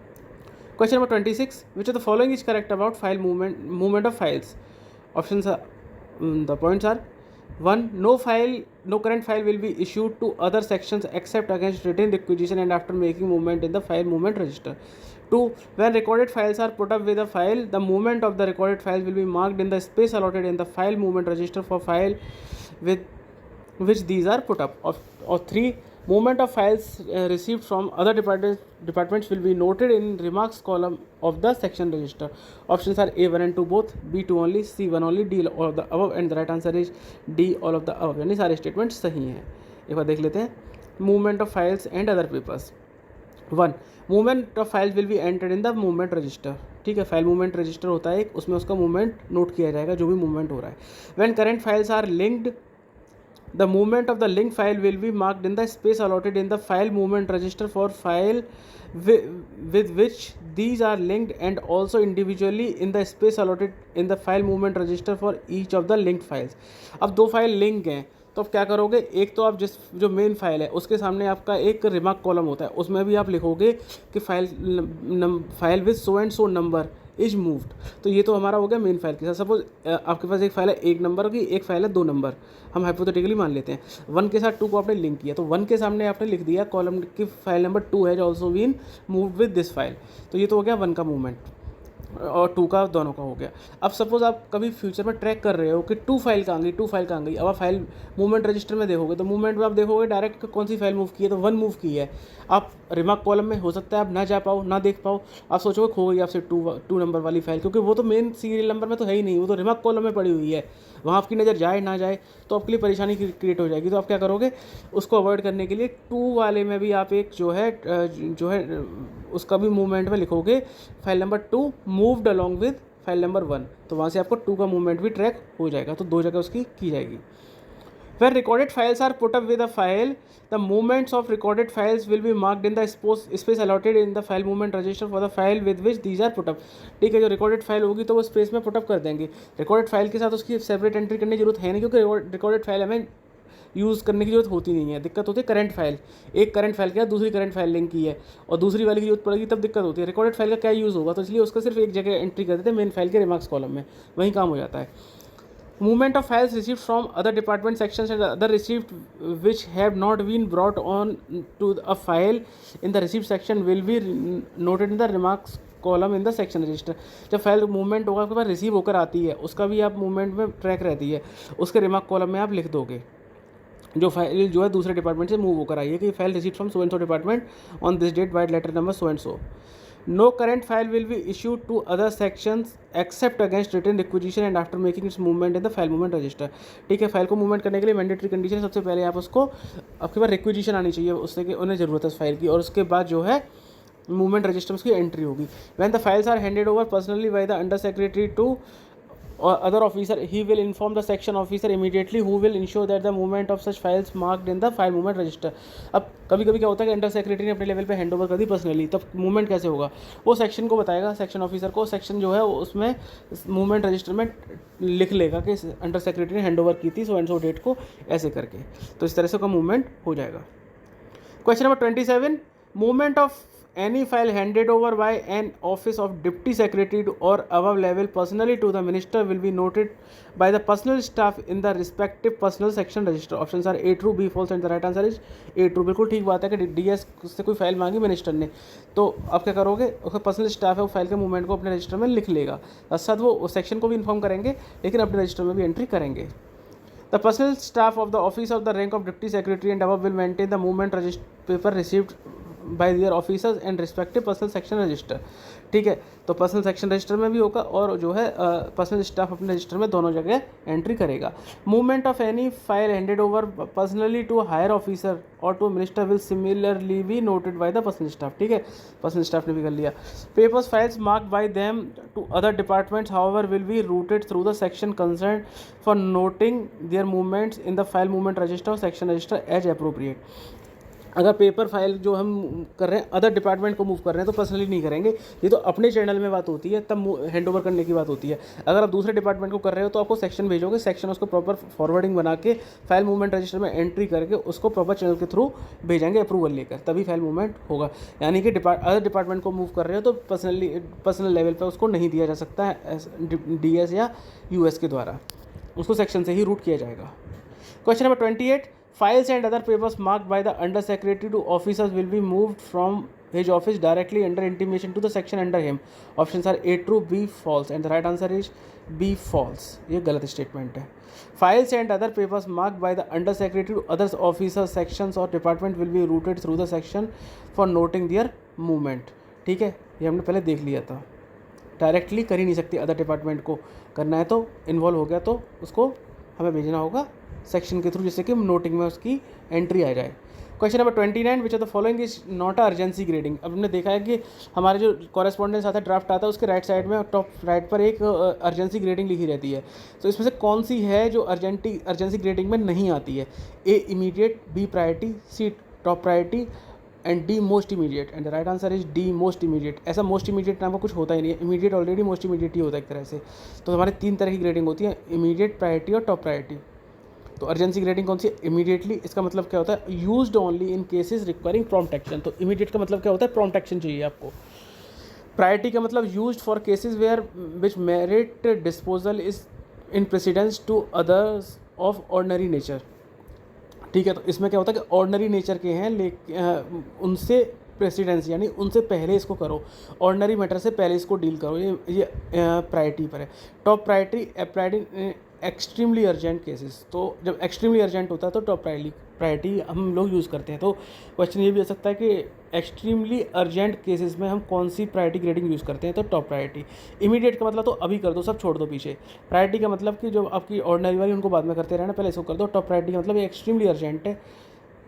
Question number 26, which of the following is correct about file movement of files? Options are The points are: 1. No current file will be issued to other sections except against written requisition and after making movement in the file movement register. 2. When recorded files are put up with a file, the movement of the recorded files will be marked in the space allotted in the file movement register for file with which these are put up. Or 3. Movement of files received from other departments will be noted in remarks column of the section register. Options are A 1 and 2 both, B 2 only, C 1 only, D all of the above, and the right answer is D all of the above. यानी सारे statement सही हैं. एक बार देख लेते हैं. Movement of files and other papers. 1. Movement of files will be entered in the movement register. ठीक है, फाइल मूवमेंट रजिस्टर होता है एक, उसमें उसका मूवमेंट नोट किया जाएगा जो भी मूवमेंट हो रहा है. When current files are linked, the movement of the link file will be marked in the space allotted in the file movement register for file with which these are linked and also individually in the space allotted in the file movement register for each of the linked files. अब दो file link हैं तो अब क्या करोगे, एक तो आप जो मेन फाइल है उसके सामने आपका एक रिमार्क कॉलम होता है, उसमें भी आप लिखोगे कि file with so and so number is moved. तो ये तो हमारा हो गया मेन फाइल के साथ. सपोज आपके पास एक फाइल है 1 नंबर की, एक फाइल है 2 नंबर, हम हाइपोथेटिकली मान लेते हैं. 1 के साथ 2 को आपने लिंक किया तो 1 के सामने आपने लिख दिया कॉलम की file number 2 has also been moved with this file. तो ये तो हो गया 1 का मूवमेंट और 2 का, दोनों का हो गया. अब सपोज आप कभी फ्यूचर में ट्रैक कर रहे हो कि 2 फाइल कहाँ गई, 2 फाइल कहाँ गई. अब आप फाइल मूवमेंट रजिस्टर में देखोगे तो मूवमेंट में आप देखोगे डायरेक्ट कौन सी फाइल मूव की है, तो 1 मूव की है. आप रिमार्क कॉलम में हो सकता है आप ना जा पाओ, ना देख पाओ, आप सोचोगे खो गई आपसे 2 नंबर वाली फाइल, क्योंकि वो तो मेन सीरियल नंबर में तो है ही नहीं, वो तो रिमार्क कॉलम में पड़ी हुई है. वहाँ आपकी नज़र जाए ना जाए तो आपके लिए परेशानी क्रिएट हो जाएगी. तो आप क्या करोगे, उसको अवॉइड करने के लिए 2 वाले में भी आप एक जो है उसका भी मूवमेंट में लिखोगे file number 2 moved along with file number 1. तो वहाँ से आपको 2 का मूवमेंट भी ट्रैक हो जाएगा. तो 2 जगह उसकी की जाएगी. When recorded files are put up with a file, the movements of recorded files will be marked in the space allotted in the file movement register for the file with which these are put up. ठीक है, जो recorded file होगी तो वो space में put up कर देंगे. Recorded file के साथ उसकी सेपरेट एंट्री करने की जरूरत है नहीं, क्योंकि रिकॉर्डेड फाइल हमें यूज़ करने की जरूरत होती नहीं है. दिक्कत होती है करंट फाइल, एक करंट फाइल के साथ दूसरी करंट फाइल लिंक की है और दूसरी वाली की जरूरत पड़ेगी तब दिक्कत होती है. रिकॉर्डेड फाइल का क्या यूज़ होगा, तो इसलिए उसका सिर्फ एक जगह एंट्री कर देते हैं मेन फाइल के रिमार्क्स कॉलम में, वहीं काम हो जाता है. Movement of files received from other department sections and other received which have not been brought on to a file in the received section will be noted in the remarks column in the section register. जब file movement होगा आपके पास receive होकर आती है, उसका भी आप movement में ट्रैक रहती है, उसके रिमार्क कॉलम में आप लिख दोगे जो फाइल जो है दूसरे डिपार्टमेंट से मूव होकर आई है कि file receive from so and so department on this date by letter number so and so. No current file will be issued to other sections except against written requisition and after making its movement in the file movement register. ठीक है, file को movement करने के लिए mandatory condition है सबसे पहले आप उसको आपके पास रिक्विजिशन आनी चाहिए उससे कि उन्हें ज़रूरत है उस फाइल की, और उसके बाद जो है मूवमेंट रजिस्टर उसकी एंट्री होगी. When the files are handed over personally by the under secretary to or other officer, he will inform the section officer immediately who will ensure that the movement of such files marked in the file movement register. अब कभी कभी क्या होता है कि under secretary ने अपने level पे हैंड ओवर कर दी पर्सनली, तब मूवमेंट कैसे होगा वो सेक्शन को बताएगा, सेक्शन ऑफिसर को. सेक्शन जो है उसमें मूवमेंट रजिस्टर में लिख लेगा कि अंडर सेक्रेटरी ने हैंड ओवर की थी सो एंड सो डेट को, ऐसे करके. तो इस तरह से उसका मूवमेंट हो जाएगा. Question number 27. Movement of any file handed over by an office of deputy secretary or above level personally to the minister will be noted by the personal staff in the respective personal section register. Options are A true, B false and the right answer is A true. बिल्कुल ठीक बात है कि DS से कोई file मांगी minister ने तो आप क्या करोगे, उसका पर्सनल स्टाफ है वो फाइल के मूवमेंट को अपने रजिस्टर में लिख लेगा. साथ वो सेक्शन को भी इन्फॉर्म करेंगे लेकिन अपने रजिस्टर में भी एंट्री करेंगे. The personal staff of the office of the rank of deputy secretary and above will maintain the movement paper received by their officers and respective personal section register. ठीक है, तो personal section register में भी होगा और जो है personal staff अपने रजिस्टर में दोनों जगह एंट्री करेगा. Movement of any file handed over personally to higher officer और to minister will similarly be noted by the personal staff. ठीक है, पर्सनल स्टाफ ने भी कर लिया. Papers files marked by them to other departments however will be routed through the section concern for noting their movements in the file movement register और section register as appropriate. अगर paper file जो हम कर रहे हैं other department को move कर रहे हैं तो पर्सनली नहीं करेंगे, ये तो अपने चैनल में बात होती है तब हैंड ओवर करने की बात होती है. अगर आप दूसरे डिपार्टमेंट को कर रहे हो तो आपको सेक्शन भेजोगे, सेक्शन उसको प्रॉपर फॉरवर्डिंग बना के फाइल मूवमेंट रजिस्टर में एंट्री करके उसको प्रॉपर चैनल के थ्रू भेजेंगे अप्रूवल लेकर, तभी फाइल मूवमेंट होगा. यानी कि अदर डिपार्टमेंट को मूव कर रहे हो तो पर्सनल लेवल पर उसको नहीं दिया जा सकता है डीएस या यूएस के द्वारा. उसको सेक्शन से ही रूट किया जाएगा। Question number 28, files and other papers marked by the under secretary to officers will be moved from his office directly under intimation to the section under him. Options are A true, B false, and the right answer is B false. ये गलत statement है। Files and other papers marked by the under secretary to other officers, sections or department will be routed through the section for noting their movement. ठीक है, ये हमने पहले देख लिया था। डायरेक्टली कर ही नहीं सकती, अदर डिपार्टमेंट को करना है तो इन्वॉल्व हो गया तो उसको हमें भेजना होगा सेक्शन के थ्रू, जिससे कि नोटिंग में उसकी एंट्री आ जाए। Question number 29, which of the following is not a urgency grading. अब हमने देखा है कि हमारे जो कॉरेस्पॉन्डेंस आता है, ड्राफ्ट आता है, उसके राइट साइड में टॉप राइट पर एक अर्जेंसी ग्रेडिंग लिखी रहती है। तो इसमें से कौन सी है जो अर्जेंसी ग्रेडिंग में नहीं आती है? A immediate, B priority, C top priority and D most immediate. And the right answer is D most immediate. ऐसा मोस्ट इमीडिएट नाम का कुछ होता ही नहीं है, इमीडिएट ऑलरेडी मोस्ट इमीडिएट ही होता है एक तरह से। तो हमारे 3 तरह की ग्रेडिंग होती है, इमीडिएट, प्रायोरिटी और टॉप प्रायोरिटी। तो अर्जेंसी ग्रेडिंग कौन सी? इमीडिएटली। इसका मतलब क्या होता है? Used only in cases requiring prompt action. तो इमीडिएट का मतलब क्या होता है? प्रॉम्प्ट एक्शन चाहिए आपको। प्रायोरिटी का मतलब used for cases where which merit disposal is in precedence to others of ordinary nature. ठीक है, तो इसमें क्या होता है कि ऑर्डिनरी नेचर के हैं, लेकिन उनसे प्रेसिडेंस यानी उनसे पहले इसको करो, ऑर्डिनरी मैटर से पहले इसको डील करो, ये प्रायोरिटी पर है। Top priority extremely urgent cases. तो जब एक्सट्रीमली अर्जेंट होता है तो टॉप प्रायोरिटी हम लोग यूज़ करते हैं। तो क्वेश्चन ये भी हो सकता है कि एक्सट्रीमली अर्जेंट केसेस में हम कौन सी प्रायोरिटी ग्रेडिंग यूज़ करते हैं? तो टॉप प्रायोरिटी। इमीडिएट का मतलब तो अभी कर दो, सब छोड़ दो पीछे। प्रायोरिटी का मतलब कि जो आपकी ऑर्डिनरी वाली उनको बाद में करते रहना, पहले इसको कर दो। टॉप प्रायोरिटी का मतलब ये एक्सट्रीमली अर्जेंट है,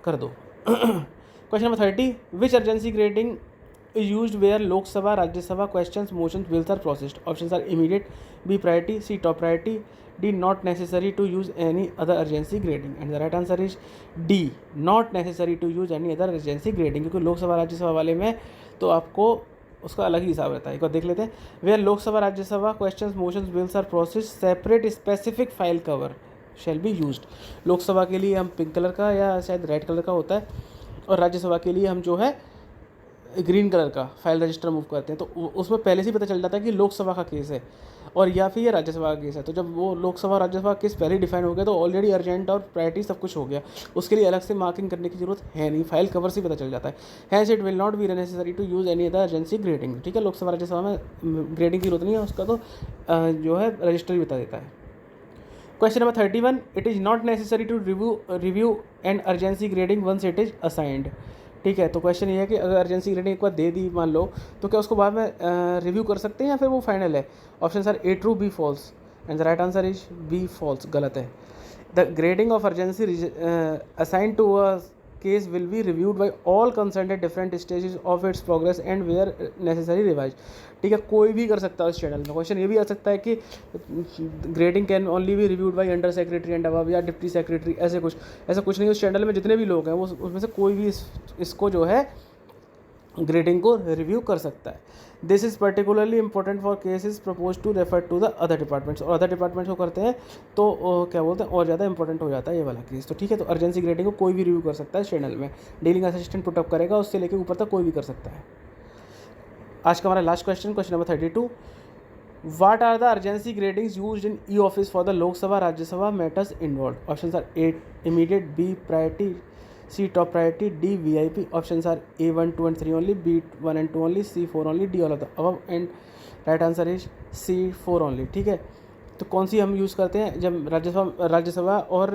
कर दो। Question number 30, which urgency grading is used where Lok Sabha, Rajya Sabha questions, motions, bills are processed. Options are immediate, B priority, C top priority, D not necessary to use any other urgency grading. And the right answer is D, not necessary to use any other urgency grading. क्योंकि लोक सभा राज्य सभा वाले में तो आपको उसका अलग ही हिसाब रहता है। एक बार देख लेते हैं। वेयर लोक Sabha Rajya Sabha questions, motions, bills are processed, separate specific file cover shall be used. Lok Sabha के लिए हम पिंक कलर का या शायद रेड कलर का होता है, और राज्यसभा के लिए हम जो है ग्रीन कलर का फाइल रजिस्टर मूव करते हैं। तो उसमें पहले से ही पता चल जाता है कि लोकसभा का केस है और या फिर ये राज्यसभा का केस है। तो जब वो लोकसभा राज्यसभा केस पहले डिफाइन हो गया तो ऑलरेडी अर्जेंट और प्रायोरिटी सब कुछ हो गया, उसके लिए अलग से मार्किंग करने की जरूरत है नहीं, फाइल कवर से पता चल जाता है। Hence it will not be necessary to use any other urgency grading. ठीक है, लोकसभा राज्यसभा में ग्रेडिंग की जरूरत नहीं है, उसका तो जो है रजिस्टर ही बता देता है। Question number 31, it is not necessary to review and urgency grading once it is assigned. ठीक है, तो क्वेश्चन ये है कि अगर अर्जेंसी ग्रेडिंग एक बार दे दी मान लो, तो क्या उसको बाद में रिव्यू कर सकते हैं या फिर वो फाइनल है? Option are a true, B false. And the right answer is B false, गलत है। The grading of urgency assigned to a case will be reviewed by all concern at different stages of its progress and where necessary revise. ठीक है, कोई भी कर सकता है उस चैनल में। क्वेश्चन ये भी आ सकता है कि grading can only B reviewed by under secretary and above या डिप्टी सेक्रेटरी, ऐसा कुछ नहीं। उस चैनल में जितने भी लोग हैं वो उसमें से कोई भी इसको जो है ग्रेडिंग को रिव्यू कर सकता है। This is particularly important for cases propose to refer to the other departments. और अदर डिपार्टमेंट्स को करते हैं तो क्या बोलते हैं, और ज़्यादा इंपॉर्टेंट हो जाता है ये वाला केस। तो ठीक है, तो अर्जेंसी ग्रेडिंग को कोई भी रिव्यू कर सकता है इस चैनल में, डीलिंग असिस्टेंट पुटअप करेगा, उससे लेकर ऊपर तक कोई भी कर सकता है। आज का हमारा last question number 32, What are the urgency gradings used in e-office for the Lok Sabha, Rajya Sabha matters involved? Options are A immediate, B priority, C top priority, D VIP. Options are A 1, 2 and 3 only, B 1 and 2 only, C 4 only, D all of the above. And right answer is C 4 only. ठीक है, तो कौन सी हम use करते हैं जब राज्यसभा और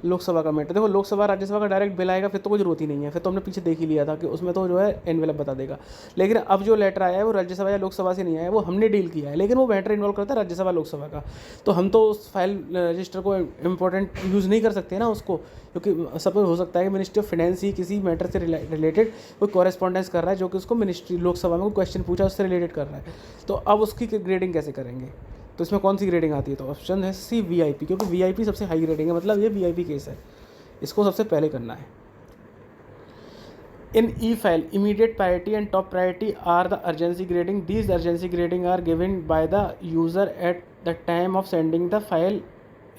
लोकसभा का मैटर? देखो, लोकसभा राज्यसभा का डायरेक्ट बिल आएगा फिर तो कोई ज़रूरत ही नहीं है, फिर तो हमने पीछे देख ही लिया था कि उसमें तो जो है एनवेलप बता देगा। लेकिन अब जो लेटर आया है वो राज्यसभा या लोकसभा से नहीं आया है, वो हमने डील किया है, लेकिन वो मैटर इन्वॉल्व करता है राज्यसभा लोकसभा का। तो हम तो उस फाइल रजिस्टर को इम्पोर्टेंट यूज़ नहीं कर सकते ना उसको, क्योंकि सपोज हो सकता है कि मिनिस्ट्री ऑफ फाइनेंस ही किसी मैटर से रिलेटेड कोई कॉरेस्पॉन्डेंस कर रहा है जो कि उसको मिनिस्ट्री लोकसभा में कोई क्वेश्चन पूछा उससे रिलेटेड कर रहा है, तो अब उसकी ग्रेडिंग कैसे करेंगे? तो इसमें कौन सी ग्रेडिंग आती है? तो ऑप्शन है सी वीआईपी, क्योंकि वीआईपी सबसे हाई ग्रेडिंग है, मतलब ये वीआईपी केस है, इसको सबसे पहले करना है। In e file immediate priority and top priority are the urgency grading. These urgency grading are given by the user at the time of sending the file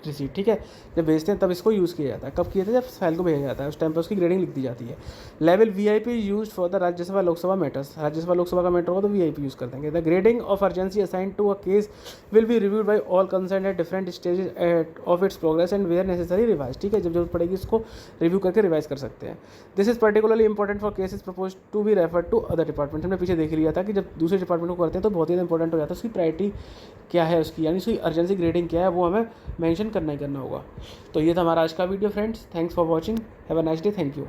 receipt, ठीक है। जब भेजते हैं तब इसको यूज़ किया जाता है। कब किया जाता है? जब फाइल को भेजा जाता है, उस टाइम पर उसकी ग्रेडिंग लिख दी जाती है। Level VIP use for the Rajya Sabha Lok Sabha matters, Rajya Sabha Lok Sabha का मैटर होगा तो VIP यूज़ कर देंगे। The grading of urgency assign to a case will be reviewed by all concern at different stages of its progress and where necessary revise, ठीक है। जब जरूरत पड़ेगी इसको रिव्यू करके रिवाइज कर सकते हैं। This is particularly important for cases propose to be refer to other department. हमने पीछे देख लिया था कि जब दूसरे डिपार्टमेंट को करते हैं तो बहुत ही इंपॉर्टेंट हो जाता है उसकी प्रायोरिटी क्या है उसकी, यानी उसकी अर्जेंसी ग्रेडिंग क्या है वो हमें मेंशन करना ही करना होगा। तो ये था हमारा आज का video friends. Thanks for watching, have a nice day, thank you.